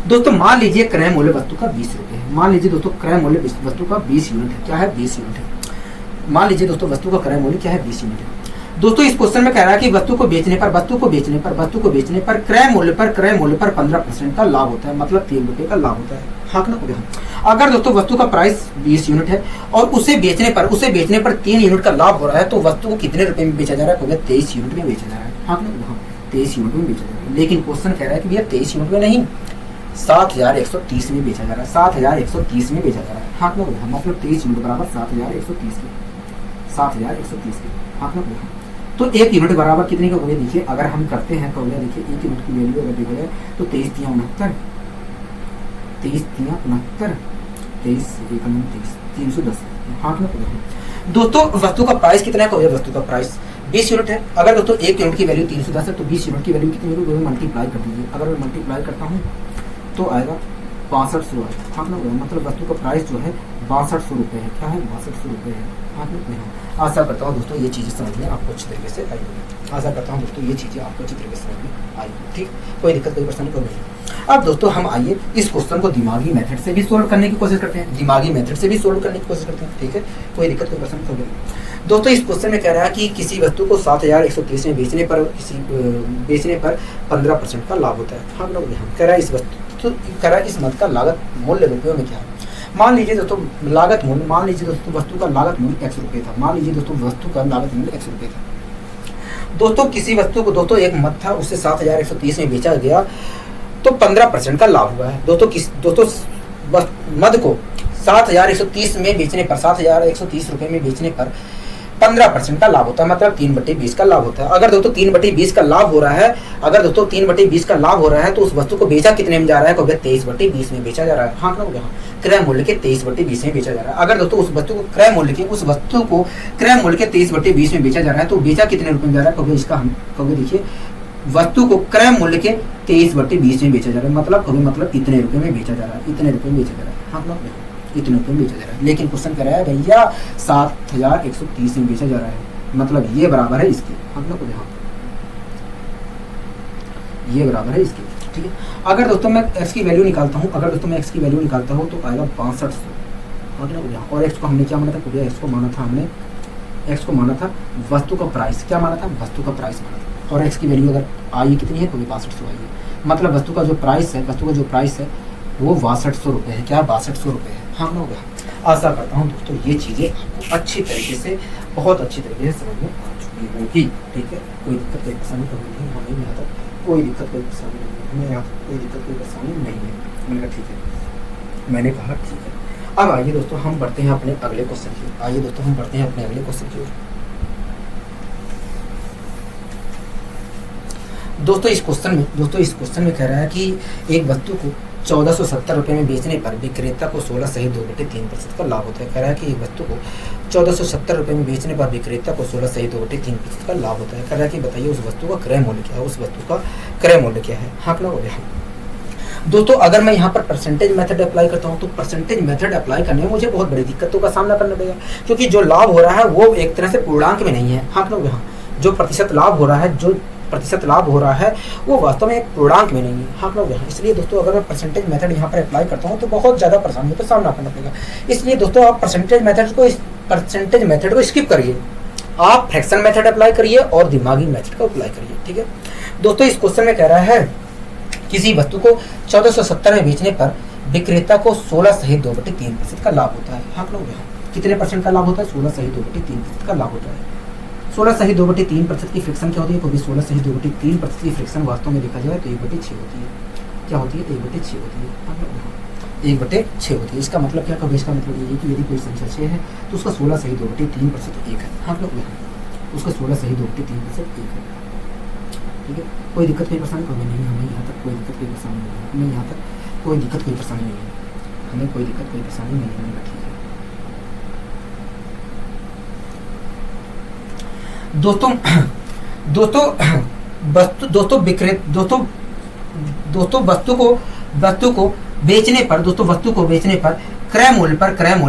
Speaker 1: दोस्तों मान लीजिए क्रय मूल्य वस्तु का 20 रुपए है। मान लीजिए दोस्तों क्रय मूल्य वस्तु का 20 यूनिट है। क्या है, 20 यूनिट है। मान लीजिए दोस्तों वस्तु का क्रय मूल्य क्या है, 20 यूनिट है। दोस्तों इस क्वेश्चन में कह रहा है कि वस्तु को बेचने पर क्रय मूल्य पर 15% का लाभ होता है, मतलब 3 रुपए का लाभ होता है। हाँ ना, अगर दोस्तों वस्तु का प्राइस 20 यूनिट है और उसे बेचने पर 3 यूनिट का लाभ हो रहा है, तो वस्तु को कितने रुपए में बेचा जा रहा है, 23 यूनिट में बेचा जा रहा है। हाँ ना, 23 यूनिट में बेचा जा रहा है। लेकिन क्वेश्चन कह रहा है कि भैया 23 यूनिट में नहीं, 7130 में बेचा जा रहा है। 7130 में बेचा जा रहा है। हाँ ना, मतलब 23 यूनिट बराबर 7130 के। हाँ ना, तो 1 यूनिट बराबर कितने का होगा, देखिए अगर हम करते हैं तो देखिए 1 यूनिट की वैल्यू अगर देखा जाए तो 23 तिया 69, 310। हाँ ना दोस्तों वस्तु का प्राइस कितना है, वस्तु का प्राइस 20 यूनिट है। अगर दोस्तों 1 यूनिट की वैल्यू 310 है तो 20 यूनिट की वैल्यू कितनी होगी, मल्टीप्लाई कर दीजिए। अगर मैं मल्टीप्लाई करता हूँ तो आएगा 6200 आएगा। हाँ ना, मतलब वस्तु का प्राइस जो है 6200 रुपये है। क्या है, 6200 रुपये है। हाँ ना, आशा करता हूँ दोस्तों ये चीज़ें समझ में आपको अच्छी तरीके से आई होगी। आशा करता हूँ दोस्तों ये चीज़ें आपको अच्छी तरीके से समझ में आई होगी। ठीक, कोई दिक्कत कोई परेशानी कोई नहीं। अब दोस्तों हम आइए इस क्वेश्चन को दिमागी मेथड से भी सोल्व करने की कोशिश करते हैं। ठीक है, कोई दिक्कत कोई परेशानी कोई नहीं। दोस्तों इस क्वेश्चन में कह रहा है कि किसी वस्तु को 7130 में बेचने पर 15% का लाभ होता है। हाँ लोग यहाँ कह रहा है इस मद का लागत मूल्य रुपयों में क्या है। मान लीजिए दोस्तों वस्तु का लागत मूल्य x रुपये था। दोस्तों किसी वस्तु को दोस्तों एक मद था, उससे 7130 में बेचा गया तो 15% का लाभ हुआ है। दोस्तों मद को 7130 में बेचने पर 7130 रुपये में बेचने पर 15% का लाभ होता है, मतलब 3/20 का लाभ होता है। अगर दोस्तों 3/20 का लाभ हो रहा है, तो उस वस्तु को बेचा कितने में जा रहा है, 23/20 में बेचा जा रहा है। हाँ ना, यहाँ क्रय मूल्य के 23/20 में बेचा जा रहा है। अगर दोस्तों उस वस्तु को क्रय मूल्य के 23/20 में बेचा जा रहा है तो बेचा कितने रुपए में जा रहा है, इसका हम देखिए वस्तु को क्रय मूल्य के 23/20 में बेचा जा रहा है, मतलब इतने रुपए में बेचा जा रहा है। इतने रुपए में बेचा जा रहा है। हाँ ना, इतने रुपए में बेचा जा रहा है। लेकिन क्वेश्चन कह रहा है भैया 7130 में बेचा जा रहा है, मतलब ये बराबर है इसके। हम लोग यहाँ ये बराबर है इसके। ठीक है, अगर दोस्तों मैं x की वैल्यू निकालता हूँ तो आएगा 6500। और x को हमने क्या माना था, x को माना था वस्तु का प्राइस। क्या माना था, वस्तु का प्राइस माना था। और x की वैल्यू अगर आई कितनी है, 6500 आई है। मतलब वस्तु का जो प्राइस है वो 6200 रुपये है। क्या, 6200 रुपये है। हाँ ना, आशा करता हूँ दोस्तों ये चीज़ें आपको अच्छी तरीके से, बहुत अच्छी तरीके से समझ में आ चुकी होगी। ठीक है, कोई दिक्कत कोई परेशानी नहीं है हमें यहाँ तक, कोई दिक्कत कोई परेशानी नहीं है हमें यहाँ तक, कोई दिक्कत कोई परेशानी नहीं है। मैंने कहा ठीक है, मैंने कहा ठीक है। अब आइए दोस्तों हम बढ़ते हैं अपने अगले क्वेश्चन की ओर। दोस्तों इस क्वेश्चन में कह रहा है कि एक वस्तु को 1470 रुपये में बेचने पर विक्रेता को 16 सहित 2/3% का लाभ होता है। कह रहा है कि एक वस्तु को 1470 रुपये में बेचने पर विक्रेता को 16 सहित 2/3% का लाभ होता है। कह रहा है कि बताइए उस वस्तु का क्रय मूल्य क्या है। हाँ ना, हो गया। दोस्तों अगर मैं यहाँ पर परसेंटेज मेथड अप्लाई करता हूँ तो परसेंटेज मेथड अप्लाई करने में मुझे बहुत बड़ी दिक्कतों का सामना करना पड़ेगा, क्योंकि जो लाभ हो रहा है वो एक तरह से पूर्णांक में नहीं है। हाँ ना, यहाँ जो प्रतिशत लाभ हो रहा है वो वास्तव में एक पूर्णांक में नहीं है। हाँ लोग यहाँ, इसलिए दोस्तों अगर मैं परसेंटेज मेथड यहाँ पर अप्लाई करता हूँ तो बहुत ज़्यादा परेशानियों का सामना करना पड़ेगा। इसलिए दोस्तों आप परसेंटेज मेथड को स्किप करिए, आप फ्रैक्शन मेथड अप्लाई करिए और दिमागी मेथड का अप्लाई करिए। ठीक है दोस्तों, इस क्वेश्चन में कह रहा है किसी वस्तु को 1470 में बेचने पर विक्रेता को 16 सहित 2/3% का लाभ होता है। हाँ लोग यहाँ कितने परसेंट का लाभ होता है, 16 सहित 2/3% का लाभ होता है। 16 सहित 2/3% की फ्रिक्शन क्या होती है, क्योंकि 16 सहित 2/3% की फ्रिक्शन वास्तव में देखा जाए तो 1/6 होती है। क्या होती है, 1/6 होती है। 1/6 होती है। इसका मतलब क्या, कभी इसका मतलब ये है कि यदि कोई संख्या 6 है तो उसका 16 सहित 2/3% 1 है। हाँ लोग यहाँ उसका 16 सहित 2/3% 1 है। ठीक है, कोई दिक्कत कोई परेशानी हमें नहीं है, हमें यहाँ तक कोई दिक्कत कोई परेशानी नहीं है, हमें यहाँ तक कोई दिक्कत कोई परेशानी नहीं है, हमें कोई दिक्कत कोई परेशानी नहीं है। ठीक है, दोस्तों दोस्तों वस्तु दोस्तों विक्रेत दोस्तों दोस्तों वस्तु को बेचने पर क्रय मूल्य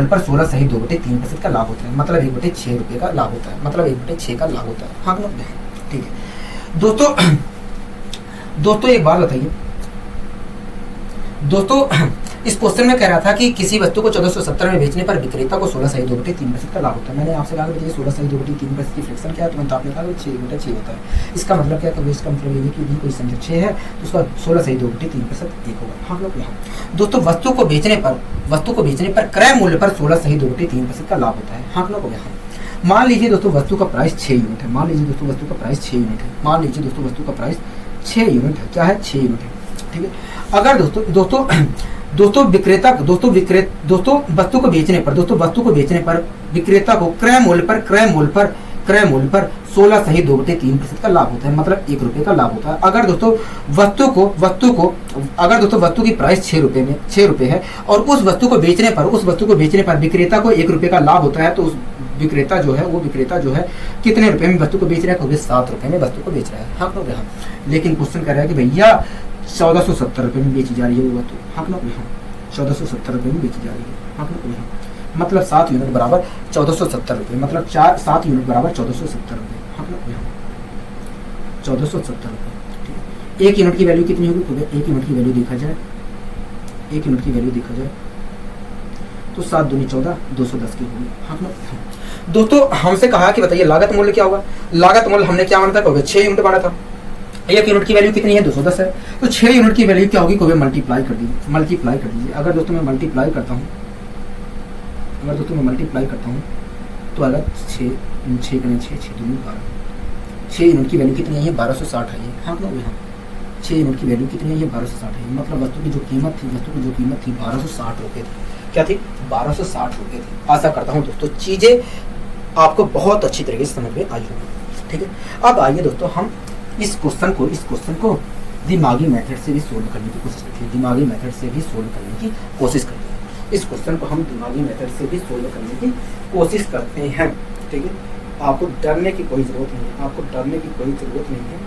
Speaker 1: पर 16 सही 2/3% का लाभ होता है, मतलब 1/6 रुपये का लाभ होता है, मतलब 1/6 का लाभ होता है। हाँ ठीक है दोस्तों एक बात बताइए दोस्तों, इस क्वेश्चन में कह रहा था कि किसी वस्तु को 1470 में बेचने पर विक्रेता को 16 सही 2/3% का लाभ होता है। मैंने आपसे कहा कि 16 सही 2/3% की फ्रैक्शन क्या है, तुरंत आपने कहा 6/6 होता है। इसका मतलब क्या है, इसका मतलब ये कि कोई संख्या 6 है तो उसका 16 सही 2/3% एक होगा। हाँ लोग यहाँ दोस्तों वस्तु को बेचने पर क्रय मूल्य पर 16 सही 2/3% का लाभ होता है। हाँ लोग यहाँ मान लीजिए दोस्तों वस्तु का प्राइस 6 यूनिट है। मान लीजिए दोस्तों वस्तु का प्राइस 6 यूनिट है। क्या है? 6 यूनिट है। ठीक है। अगर दोस्तों वस्तु को बेचने पर विक्रेता को क्रय मूल्य पर 16 सही 2/3% का लाभ होता है, मतलब 1 रुपये का लाभ होता है। अगर दोस्तों वस्तु की प्राइस 6 रुपये है और उस वस्तु को बेचने पर विक्रेता को 1 रुपये का लाभ होता है, तो उस विक्रेता जो है कितने रुपए में वस्तु को बेच रहा है? 7 रुपये में वस्तु को बेच रहा है। हाँ हाँ। लेकिन क्वेश्चन कह रहा है कि भैया 1470 रुपये में बेची जा रही है वो वस्तु। हाँ ना? 1470 रुपये में बेची जा रही है। हाँ ना? मतलब 7 यूनिट बराबर 1470 रुपये, मतलब 7 यूनिट बराबर 1470 रुपये। हाँ ना? 1470 रुपये। 1 यूनिट की वैल्यू कितनी होगी? तो 1 यूनिट की वैल्यू देखा जाए तो 7 दूनी 14, 210 की होगी। हाँ ना? दोस्तों हमसे कहा कि बताइए लागत मूल्य क्या होगा। लागत मूल्य हमने क्या माना था? 6 यूनिट माना था। 1 यूनिट की वैल्यू कितनी है? 210 है। तो 6 यूनिट की वैल्यू क्या होगी? को मल्टीप्लाई कर दीजिए। अगर दोस्तों मैं मल्टीप्लाई करता हूँ तो अगर 6 दूनी 12, 6 यूनिट की वैल्यू कितनी है? 1260 है। हाँ ना? यहाँ 6 यूनिट की वैल्यू कितनी है? 1260 है। मतलब वस्तु की जो कीमत थी 1260 रुपये थी। क्या थी? 1260 रुपये थी। आशा करता हूँ दोस्तों चीजें आपको बहुत अच्छी तरीके से समझ में आई होगी। ठीक है। अब आइए दोस्तों हम इस क्वेश्चन को दिमागी मेथड से भी सोल्व करने की कोशिश करते हैं। इस क्वेश्चन को हम दिमागी मेथड से भी सोल्व करने की कोशिश करते हैं। ठीक है। आपको डरने की कोई जरूरत नहीं है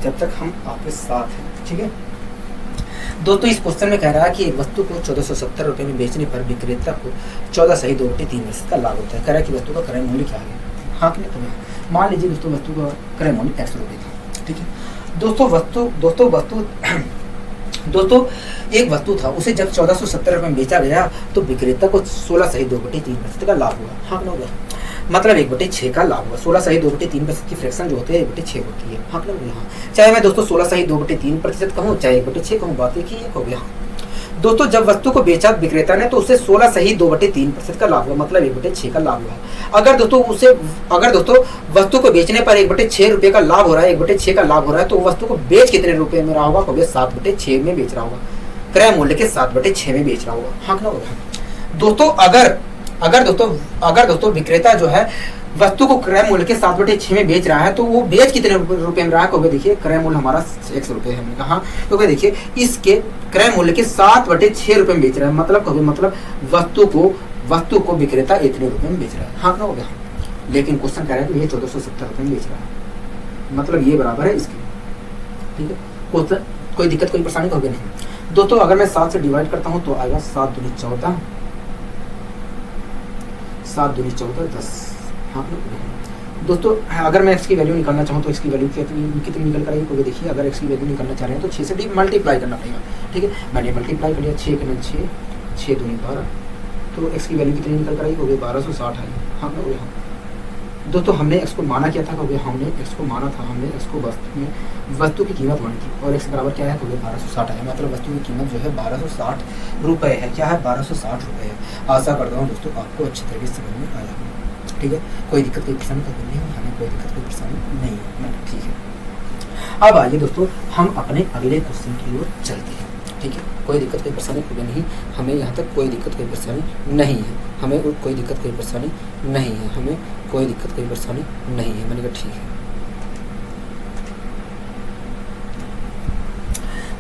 Speaker 1: जब तक हम आपके साथ हैं। ठीक है। दोस्तों इस क्वेश्चन में कह रहा है कि वस्तु को 1470 रुपये में बेचने पर विक्रेता को 14 सही 2/3% का लाभ होता है। कह रहा है कि वस्तु का क्रय मूल्य क्या है। हाँ कि नहीं? मान लीजिए दोस्तों वस्तु का क्रय मूल्य x रुपये था। ठीक है। दोस्तों एक वस्तु था, उसे जब 1470 रुपये में बेचा गया तो विक्रेता को 16 सही 2/3% का लाभ हुआ। हाँ ना? मतलब 1/6 का लाभ हुआ। 16 सही 2/3% की फ्रैक्शन जो होती है 1/6 होती है। हाँ ना? चाहे मैं दोस्तों 16 सही 2/3% कहूँ, चाहे 1/6 कहूँ, बात एक ही हो गया। दोस्तों जब वस्तु को बेचा विक्रेता ने तो उसे 16 सही 2/3% का लाभ हुआ, मतलब 1/6 का लाभ हुआ। अगर दोस्तों वस्तु को बेचने पर 1/6 रुपये का लाभ हो रहा है, 1/6 का लाभ हो रहा है, तो वस्तु को बेच कितने रुपए में रहा होगा? 7/6 में बेच रहा होगा। क्रय मूल्य के 7/6 में बेच रहा होगा। हाँ ना? दोस्तों अगर दोस्तों विक्रेता जो है वस्तु को क्रय मूल्य के 7/6 में बेच रहा है, तो वो बेच कितने रुपए में रहा है? कहोगे देखिए क्रय मूल्य हमारा x रुपये है। हमने कहा तो देखिए इसके क्रय मूल्य के 7/6 रुपये में बेच रहा है, मतलब वस्तु को विक्रेता इतने रुपए में बेच रहा है। हाँ ना? हो गया। लेकिन क्वेश्चन कह रहा है कि ये 1470 रुपये में बेच रहा है, मतलब ये बराबर है इसके। ठीक है। क्वेश्चन कोई दिक्कत कोई परेशानी होगी नहीं। दोस्तों अगर मैं 7 से डिवाइड करता हूँ तो आएगा 7 दूनी 14, 7 दूनी 14, 10। हाँ दोस्तों अगर मैं x की वैल्यू निकालना चाहूँ तो x की वैल्यू कितनी निकल कर आएगी? क्योंकि देखिए अगर x की वैल्यू निकालना चाह रहे हैं तो 6 से मल्टीप्लाई करना पड़ेगा। ठीक है। मैंने मल्टीप्लाई कर लिया, 6 के 6, 6 दूनी 12, तो x की वैल्यू कितनी निकल कर आएगी? क्योंकि 1260 आई। हाँ ना? दोस्तों हमने x को माना क्या था? क्योंकि हमने x को वस्तु की कीमत मानी थी और x बराबर क्या है? क्योंकि 1260 है, मतलब वस्तु की कीमत जो है 1260 रुपये है। क्या है? 1260 रुपये है। आशा करता हूँ दोस्तों आपको अच्छी तरीके से समझ में आया। ठीक है। कोई दिक्कत कोई परेशानी नहीं है, हमें कोई दिक्कत कोई परेशानी नहीं है। ठीक है। अब आइए दोस्तों हम अपने अगले क्वेश्चन की ओर चलते हैं। ठीक है। कोई दिक्कत कोई परेशानी कोई नहीं, हमें यहाँ तक कोई दिक्कत कोई परेशानी नहीं है। मैंने कहा ठीक है।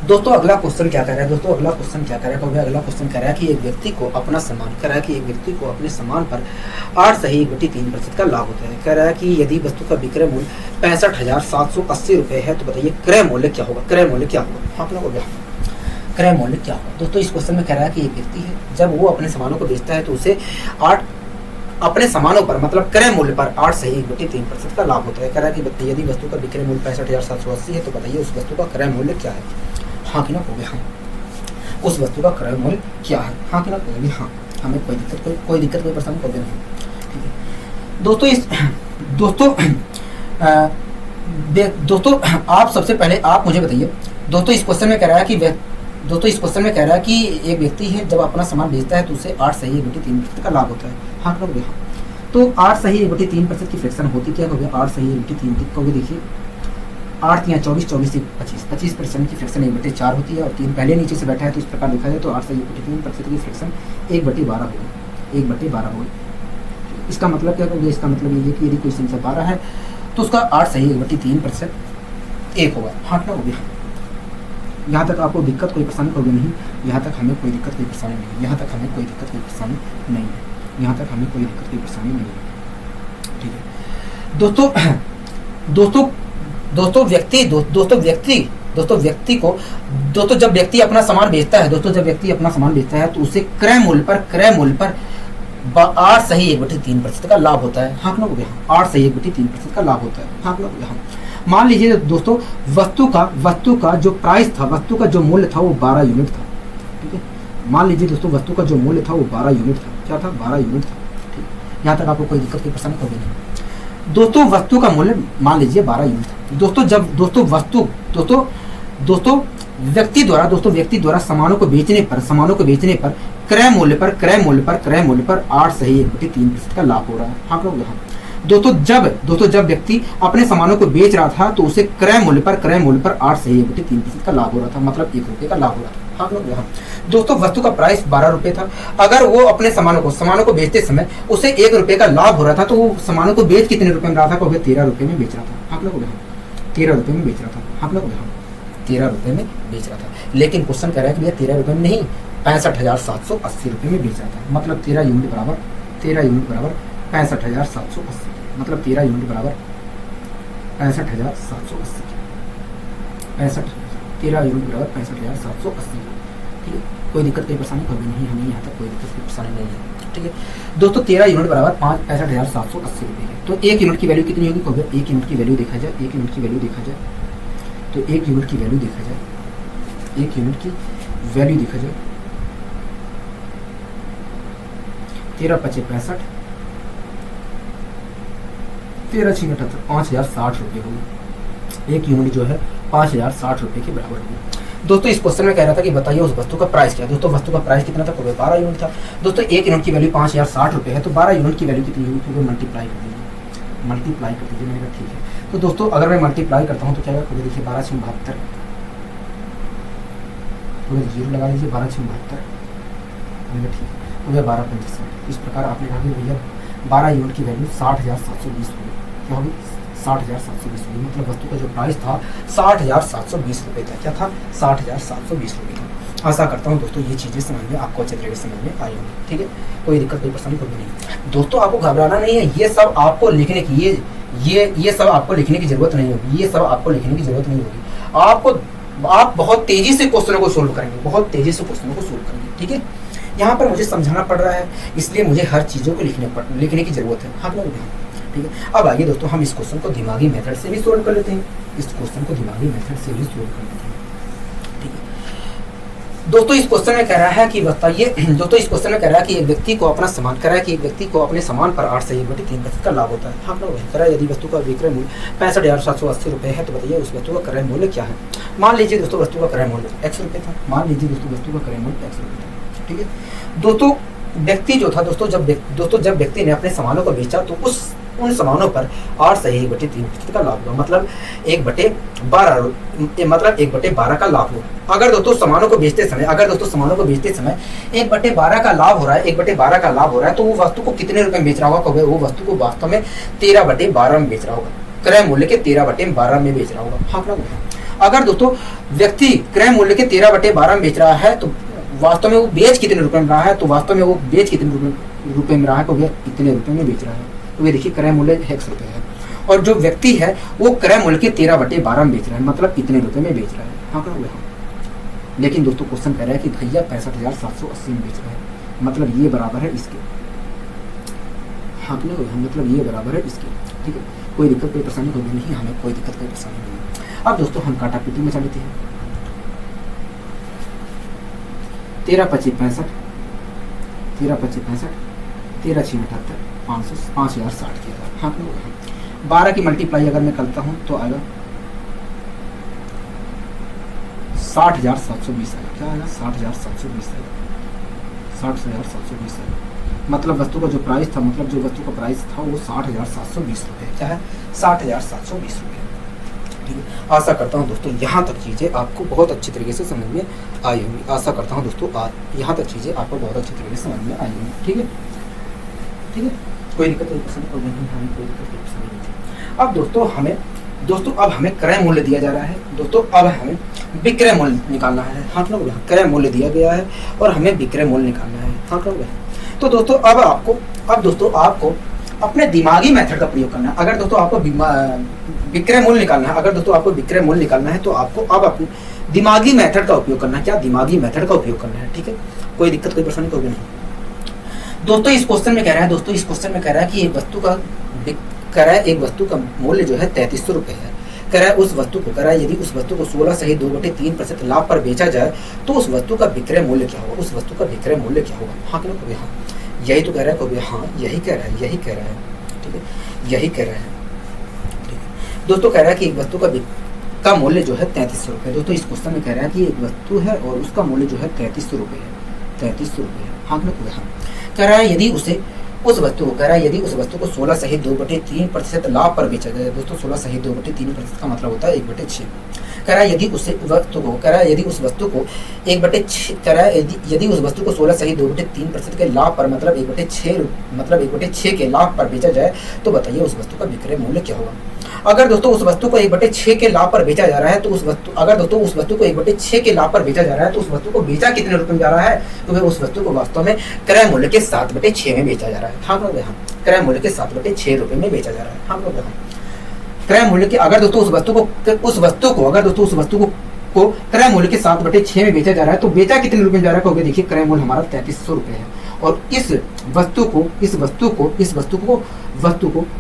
Speaker 1: दोस्तों अगला क्वेश्चन क्या कह रहा है, दोस्तों अगला क्वेश्चन क्या कह रहा है, अगला क्वेश्चन कह रहा है कि एक व्यक्ति को अपना सामान, कह रहा है कि एक व्यक्ति को अपने सामान पर 8.3% का लाभ होता है। कह रहा है कि यदि वस्तु का विक्रय मूल्य 65,780 रुपये है तो बताइए क्रय मूल्य क्या होगा, क्रय मूल्य क्या होगा। आप लोग हो गया क्रय मूल्य क्या होगा। दोस्तों इस क्वेश्चन में कह रहा है कि एक व्यक्ति है, जब वो अपने सामानों को बेचता है तो उसे अपने सामानों पर मतलब क्रय मूल्य पर 8.3% का लाभ होता है। कह रहा है कि बताइए यदि वस्तु का विक्रय मूल्य 65,780 है तो बताइए उस वस्तु का क्रय मूल्य क्या है। हाँ कि ना कहोगे हाँ, उस वस्तु का क्रय मूल्य क्या है। हाँ कि ना कहोगे हाँ, हमें कोई दिक्कत कोई परेशानी कहोगे नहीं। ठीक है दोस्तों, दोस्तों आप सबसे पहले आप मुझे बताइए। दोस्तों इस क्वेश्चन में कह रहा है कि एक व्यक्ति है जब अपना सामान बेचता है तो उसे 8.3% का लाभ होता है। हाँ कहोगे हाँ, तो 8.3% की फ्रैक्शन होती क्या होगी, 8.3 कहोगे। देखिए 8 या 24, 24 से 25% की फ्रैक्शन 1/4 होती है और 3 पहले नीचे से बैठा है तो इस प्रकार लिखा जाए तो 8.3% की फ्रैक्शन 1/12 होगी, 1/12 होगी। इसका मतलब क्या होगा, इसका मतलब ये कि यदि कोई संख्या 12 है तो उसका 8.3% 1 होगा। हाँ ना होगी। यहाँ तक आपको दिक्कत कोई परेशानी होगी नहीं, यहाँ तक हमें कोई दिक्कत कोई परेशानी नहीं, यहाँ तक हमें कोई दिक्कत कोई परेशानी नहीं है, यहाँ तक हमें कोई दिक्कत कोई परेशानी नहीं है। ठीक है दोस्तों जब व्यक्ति अपना सामान बेचता है तो उसे क्रय मूल्य पर 8.1/3% का लाभ होता है। हाँ लोग 8.1/3% का लाभ होता है। हाँ लोग यहाँ मान लीजिए दोस्तों वस्तु का जो प्राइस था, वस्तु का जो मूल्य था वो 12 यूनिट था। ठीक है, मान लीजिए दोस्तों वस्तु का जो मूल्य था वो 12 यूनिट था। क्या था, 12 यूनिट था। ठीक, यहाँ तक आपको कोई दिक्कत की परेशानी होगी नहीं। दोस्तों वस्तु का मूल्य मान लीजिए 12 यूनिट था। दोस्तों व्यक्ति द्वारा सामानों को बेचने पर क्रय मूल्य पर 8.1/3% का लाभ हो रहा है। हाँ लोग यहाँ दोस्तों जब व्यक्ति अपने सामानों को बेच रहा था तो उसे क्रय मूल्य पर 8.1/3% का लाभ हो रहा था, मतलब 1 रुपये का लाभ हो रहा था। हाँ लोग यहाँ दोस्तों वस्तु का प्राइस 12 रुपये था। अगर वो अपने सामानों को बेचते समय उसे 1 रुपये का लाभ हो रहा था तो वो सामानों को बेच कितने रुपए में रहा था, कहोगे 13 रुपये में बेच रहा था। हाँ लोग यहाँ 13 रुपये में बेच रहा था। हाँ लोग यहाँ 13 रुपये में बेच रहा था। लेकिन क्वेश्चन कह रहा है कि भैया 13 रुपये में नहीं, 65,780 रुपये में बेच रहा था। मतलब 13 यूनिट बराबर 65,780, मतलब 13 यूनिट बराबर 65,780, 13 यूनिट बराबर 65,780। ठीक है, कोई दिक्कत कोई परेशानी कभी नहीं, हमें यहाँ तक कोई दिक्कत कोई परेशानी नहीं है। ठीक है दोस्तों 13 यूनिट बराबर 65,780 रुपये है। तो 1 यूनिट की वैल्यू कितनी होगी, कहोगे 1 यूनिट की वैल्यू देखा जाए, 1 यूनिट की वैल्यू देखा जाए तो 1 यूनिट की वैल्यू देखा जाए, 1 यूनिट की वैल्यू देखा जाए 13×5 = 65, 13×6 = 78, 5,060 रुपये होगी। 1 यूनिट जो है 5,060 रुपये के बराबर होगी। दोस्तों इस क्वेश्चन में कह रहा था कि बताइए उस वस्तु का प्राइस क्या है। दोस्तों वस्तु का प्राइस कितना था, 12 यूनिट था। दोस्तों 1 यूनिट की वैल्यू 5,060 रुपये है तो 12 यूनिट की वैल्यू कितनी होगी, क्योंकि मल्टीप्लाई कर दीजिए, मैंने कहा ठीक है। तो दोस्तों अगर मैं मल्टीप्लाई करता हूँ तो क्या होगा, देखिए 12×6 = 72, 0 लगा लीजिए, 12×6 = 72, ठीक है, तो 12×5 = इस प्रकार आपने कहा कि भैया 12 यूनिट की वैल्यू 60,720 होगी। क्या होगी, 60,720 होगी। मतलब वस्तु का जो प्राइस था 60,720 रुपये था। क्या था, 60,720 रुपये था। आशा करता हूँ दोस्तों ये चीज़ें समझ में आपको अच्छे तरीके से समझ में आई होंगी। ठीक है, कोई दिक्कत कोई परेशानी कोई नहीं। दोस्तों आपको घबराना नहीं है, ये सब आपको लिखने की ये सब आपको लिखने की जरूरत नहीं होगी, ये सब आपको लिखने की जरूरत नहीं होगी। आप बहुत तेजी से क्वेश्चनों को सोल्व करेंगे, बहुत तेजी से क्वेश्चनों को सोल्व करेंगे। ठीक है, यहाँ पर मुझे समझाना पड़ रहा है इसलिए मुझे हर चीज़ों को लिखने की जरूरत है। हाँ लोग ठीक है, अब आइए दोस्तों हम इस क्वेश्चन को दिमागी मेथड से भी सोल्व कर लेते हैं, इस क्वेश्चन को दिमागी मेथड से भी सोल्व कर लेते हैं। ठीक है दोस्तों इस क्वेश्चन में कह रहा है कि बताइए, दोस्तों इस क्वेश्चन में कह रहा है कि एक व्यक्ति को अपना सामान, कह रहा है कि एक व्यक्ति को अपने सामान पर 8.1/3% का लाभ होता है। हाँ लोग कह रहा है यदि वस्तु का विक्रय मूल्य 65,780 रुपये है तो बताइए उस वस्तु का क्रय मूल्य क्या है। मान लीजिए दोस्तों वस्तु का क्रय मूल्य X रुपये था, मान लीजिए दोस्तों वस्तु का क्रय मूल्य X रुपये था। ठीक है दोस्तों व्यक्ति जो था दोस्तों जब व्यक्ति ने अपने सामानों को बेचा तो उन सामानों पर 8.1/3% का लाभ हुआ, मतलब 1/12 का लाभ हुआ। अगर दोस्तों सामानों को बेचते समय 1/12 का लाभ हो रहा है, 1/12 का लाभ हो रहा है तो वो वस्तु को कितने रुपए में बेच रहा होगा, वो वस्तु को वास्तव में 13/12 में बेच रहा होगा, क्रय मूल्य के 13/12 में बेच रहा होगा। हाँ अगर दोस्तों व्यक्ति क्रय मूल्य के 13/12 में बेच रहा है तो वास्तव में वो बेच कितने रुपए में रहा है, तो वास्तव में वो बेच कितने रुपए में रहा है, तो भैया इतने रुपए में बेच रहा है। तो ये देखिए क्रय मूल्य x रुपए है, और जो व्यक्ति है वो क्रय मूल्य के 13/12 में बेच रहा है, मतलब इतने रुपए में बेच रहा है। हाँ क्या हुआ? लेकिन दोस्तों क्वेश्चन कह रहा है कि भैया 65,780 में बेच रहा है, मतलब ये बराबर है इसके। हाँ क्या हुआ? मतलब ये बराबर है इसके। ठीक है, कोई दिक्कत कोई परेशानी होगी नहीं, हमें कोई दिक्कत कोई परेशानी नहीं। अब दोस्तों हम काटा पीटी में चलते हैं। 13/25 65, 13/25 65, 13/6 78, 5,060 किया। हाँ 12 की मल्टीप्लाई अगर मैं करता हूँ तो आएगा 60,720 आएगा। क्या आएगा? 60,720 आएगा, 60,720 आएगा। मतलब वस्तु का जो प्राइस था, मतलब जो वस्तु का प्राइस था वो 60,720 रुपये। क्या है? 60,720 रुपये। ठीक है, आशा करता हूँ दोस्तों यहाँ तक चीज़ें आपको बहुत अच्छी तरीके से समझ में आई होंगी। आशा करता हूँ दोस्तों यहाँ तक चीज़ें आपको बहुत अच्छी तरीके से समझ में आई होंगी। ठीक है, ठीक है, कोई दिक्कत कोई पसंद नहीं, हमें कोई दिक्कत कोई पसंद नहीं। अब दोस्तों अब हमें क्रय मूल्य दिया जा रहा है। दोस्तों अब हमें विक्रय मूल्य निकालना है। हाँ लोग, क्रय मूल्य दिया गया है और हमें विक्रय मूल्य निकालना है। हाँ लोग, तो दोस्तों अब आपको अपने दिमागी मेथड का प्रयोग करना है। अगर दोस्तों आपको विक्रय मूल्य निकालना है, अगर दोस्तों आपको विक्रय मूल्य निकालना है तो आपको अब अपने दिमागी मेथड का उपयोग करना है। क्या? दिमागी मेथड का उपयोग करना है। ठीक है, कोई दिक्कत कोई परेशानी होगी नहीं। दोस्तों इस क्वेश्चन में कह रहा है कि एक वस्तु का एक वस्तु का मूल्य जो है 3300 रुपये है। कह रहा है उस वस्तु को, यदि उस वस्तु को 16 सहित 2/3% लाभ पर बेचा जाए तो उस वस्तु का विक्रय मूल्य क्या होगा? उस वस्तु का विक्रय मूल्य क्या होगा? हाँ क्यों? हाँ यही तो कह रहा है कभी। हाँ यही कह रहा है। ठीक है, यही कह रहा है। ठीक है दोस्तों, कह रहा है कि एक वस्तु का मूल्य जो है 3300 रुपये। दोस्तों इस क्वेश्चन में कह रहा है कि एक वस्तु है और उसका मूल्य जो है 3300 रुपये है। 3300 रुपये है। हाँ क्यों? हाँ कह रहा है यदि उस वस्तु को 16 सहित 2/3% लाभ पर बेचा जाए। दोस्तों 16 सहित 2/3% का मतलब होता है 1/6। कह रहा है यदि उस वस्तु को 16 सहित 2/3% के लाभ पर मतलब 1/6 के लाभ पर बेचा जाए तो बताइए उस वस्तु का विक्रय मूल्य क्या होगा? अगर दोस्तों उस वस्तु को 1/6 के लाभ पर बेचा जा रहा है तो उस वस्तु को 1/6 के लाभ पर बेचा जा रहा है तो उस वस्तु को बेचा कितने रुपए में जा रहा है? तो वह उस वस्तु को वास्तव में क्रय मूल्य के 7/6 में बेचा जा रहा है। हाँ लोग, हाँ क्रय मूल्य के 7/6 रुपए में बेचा जा रहा है। हाँ लोग, हाँ क्रय मूल्य के अगर दोस्तों उस वस्तु को क्रय मूल्य के 7/6 में बेचा जा रहा है तो बेचा कितने रुपए में जा रहा है? देखिए क्रय मूल्य हमारा 3300 रुपए है और इस वस्तु को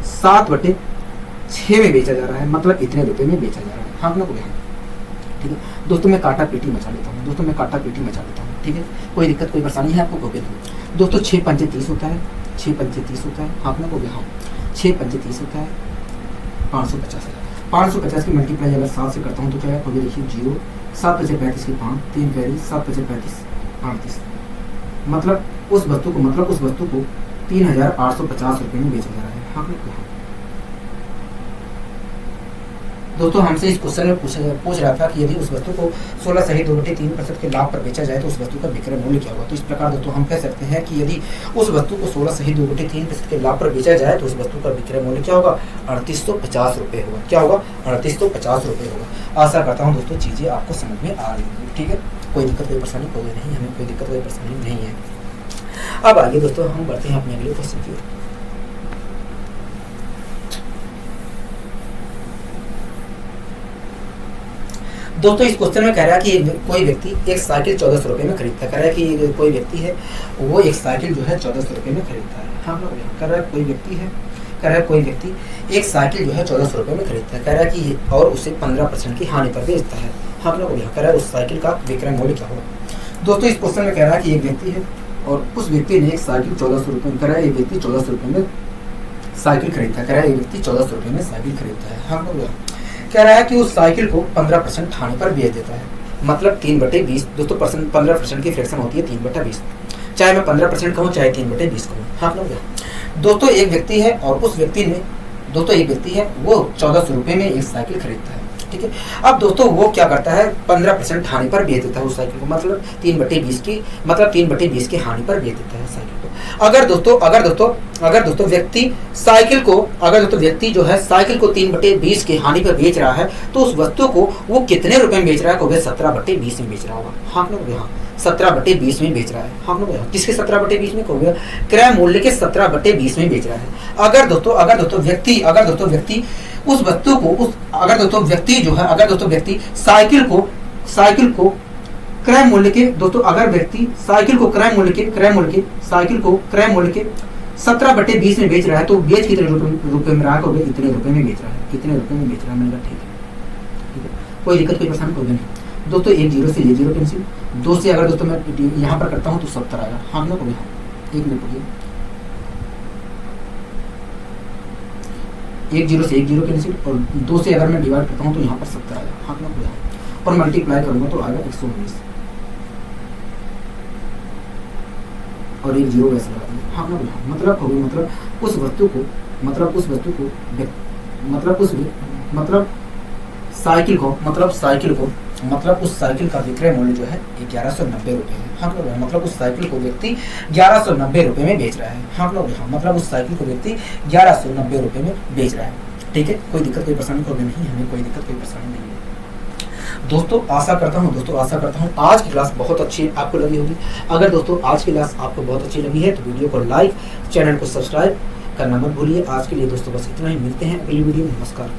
Speaker 1: 7/6 में बेचा जा रहा है, मतलब इतने रुपए में बेचा जा रहा है। हाँ लोग, हाँ ठीक है दोस्तों, मैं काटा पीटी मचा लेता हूँ। ठीक है, कोई दिक्कत कोई परेशानी है आपको? दोस्तों 6 पंचे 30 होता है। 6 पंचे 30 होता है। हाँ ना? 6 पंचे 30 होता है 550 है। 550 की मल्टीप्लाई अगर 7 से करता हूँ तो क्या है? देखिए 0, 7 5 35 की 5, 3 कैरी, 7 5 35 38। मतलब उस वस्तु को 3,850 रुपये में बेचा जा रहा है। हाँ दोस्तों हमसे इस क्वेश्चन में पूछ रहा था कि यदि उस वस्तु को 16 सहित 2/3% के लाभ पर बेचा जाए तो उस वस्तु का विक्रय मूल्य क्या होगा? तो इस प्रकार दोस्तों हम कह सकते हैं कि यदि उस वस्तु को 16 सहित 2/3% के लाभ पर बेचा जाए तो उस वस्तु का विक्रय मूल्य क्या होगा? 3850 रुपये होगा। क्या होगा? 3850 रुपये होगा। आशा करता हूँ दोस्तों चीज़ें आपको समझ में आ रही होगी। ठीक है, कोई दिक्कत कोई परेशानी होगी नहीं, हमें कोई दिक्कत कोई परेशानी नहीं है। अब आगे दोस्तों हम बढ़ते हैं अपने अगले क्वेश्चन की ओर। दोस्तों इस क्वेश्चन में कह रहा है कि कोई व्यक्ति एक साइकिल 1400 रुपये में खरीदता है। कह रहा है कि कोई व्यक्ति है वो एक साइकिल जो है 1400 रुपये में खरीदता है। हाँ कह रहा है कोई व्यक्ति एक साइकिल जो है 1400 रुपये में खरीदता है। कह रहा है कि और उसे 15% की हानि पर बेचता है। हाँ कह रहा है उस साइकिल का विक्रय मूल्य क्या होगा? दोस्तों इस क्वेश्चन में कह रहा है कि एक व्यक्ति है और उस व्यक्ति ने एक साइकिल 1400 रुपये में, कह रहा है एक व्यक्ति 1400 रुपये में साइकिल खरीदता है। कह रहा है एक व्यक्ति 1400 रुपये में साइकिल खरीदता है। हाँ कह रहा है कि उस साइकिल को 15% हानि पर बेच देता है, मतलब 3/20। दोस्तों 15% की फ्रैक्शन होती है 3/20, चाहे मैं 15% कहूँ चाहे 3/20 कहूँ। हाँ दोस्तों एक व्यक्ति है और उस व्यक्ति ने वो 1400 रुपये में एक साइकिल खरीदता है। ठीक है, अब दोस्तों वो क्या करता है? 15% हानि पर बेच देता है उस साइकिल को, मतलब 3/20 की हानि पर बेच देता है साइकिल को। अगर दोस्तों व्यक्ति साइकिल को जो है साइकिल को 3/20 के हानि पर बेच रहा है, तो उस वस्तु को वो कितने रुपए में बेच रहा है? कहोगे 17/20 में बेच रहा होगा। हाँ ना, हाँ 17/20 में बेच रहा है। हाँ ना, किसके 17/20 में? कहोगे क्रय मूल्य के 17/20 में बेच रहा है। अगर दोस्तों व्यक्ति उस वस्तु को अगर दोस्तों व्यक्ति साइकिल को क्रय मूल्य के दोस्तों अगर व्यक्ति साइकिल को क्रय मूल्य के 17/20 में बेच रहा है, तो बेच कितने रुपए में रहा है? इतने रुपए में बेच रहा है। कितने रुपए में बेच रहा है? मैंने कहा ठीक है, कोई दिक्कत कोई परेशानी होगी नहीं दोस्तों। एक जीरो से ये जीरो कैंसिल, 2 से अगर दोस्तों मैं यहाँ पर करता हूँ तो 70 आएगा। हाँ ना, कोई एक मिनट रुकिए, एक जीरो से एक जीरो कैंसिल, और 2 से अगर मैं डिवाइड करता हूँ तो यहाँ पर 70 आएगा। हाँ ना, कोई और मल्टीप्लाई करूंगा तो आएगा 119 और एक जीरो वैसे लगा दिया। हाँ ना, मतलब उस वस्तु को उस साइकिल का विक्रय मूल्य जो है 1190 रुपए है। हाँ मतलब उस साइकिल को व्यक्ति 1190 रुपए में बेच रहा है। हाँ मतलब उस साइकिल को व्यक्ति 1190 रुपए में बेच रहा है। ठीक है, कोई दिक्कत कोई परेशानी को नहीं, हमें कोई दिक्कत कोई परेशानी नहीं है दोस्तों। आशा करता हूँ आज की क्लास बहुत अच्छी आपको लगी होगी। अगर दोस्तों आज की क्लास आपको बहुत अच्छी लगी है तो वीडियो को लाइक, चैनल को सब्सक्राइब करना मत भूलिए। आज के लिए दोस्तों बस इतना ही, मिलते हैं अगली वीडियो में। नमस्कार।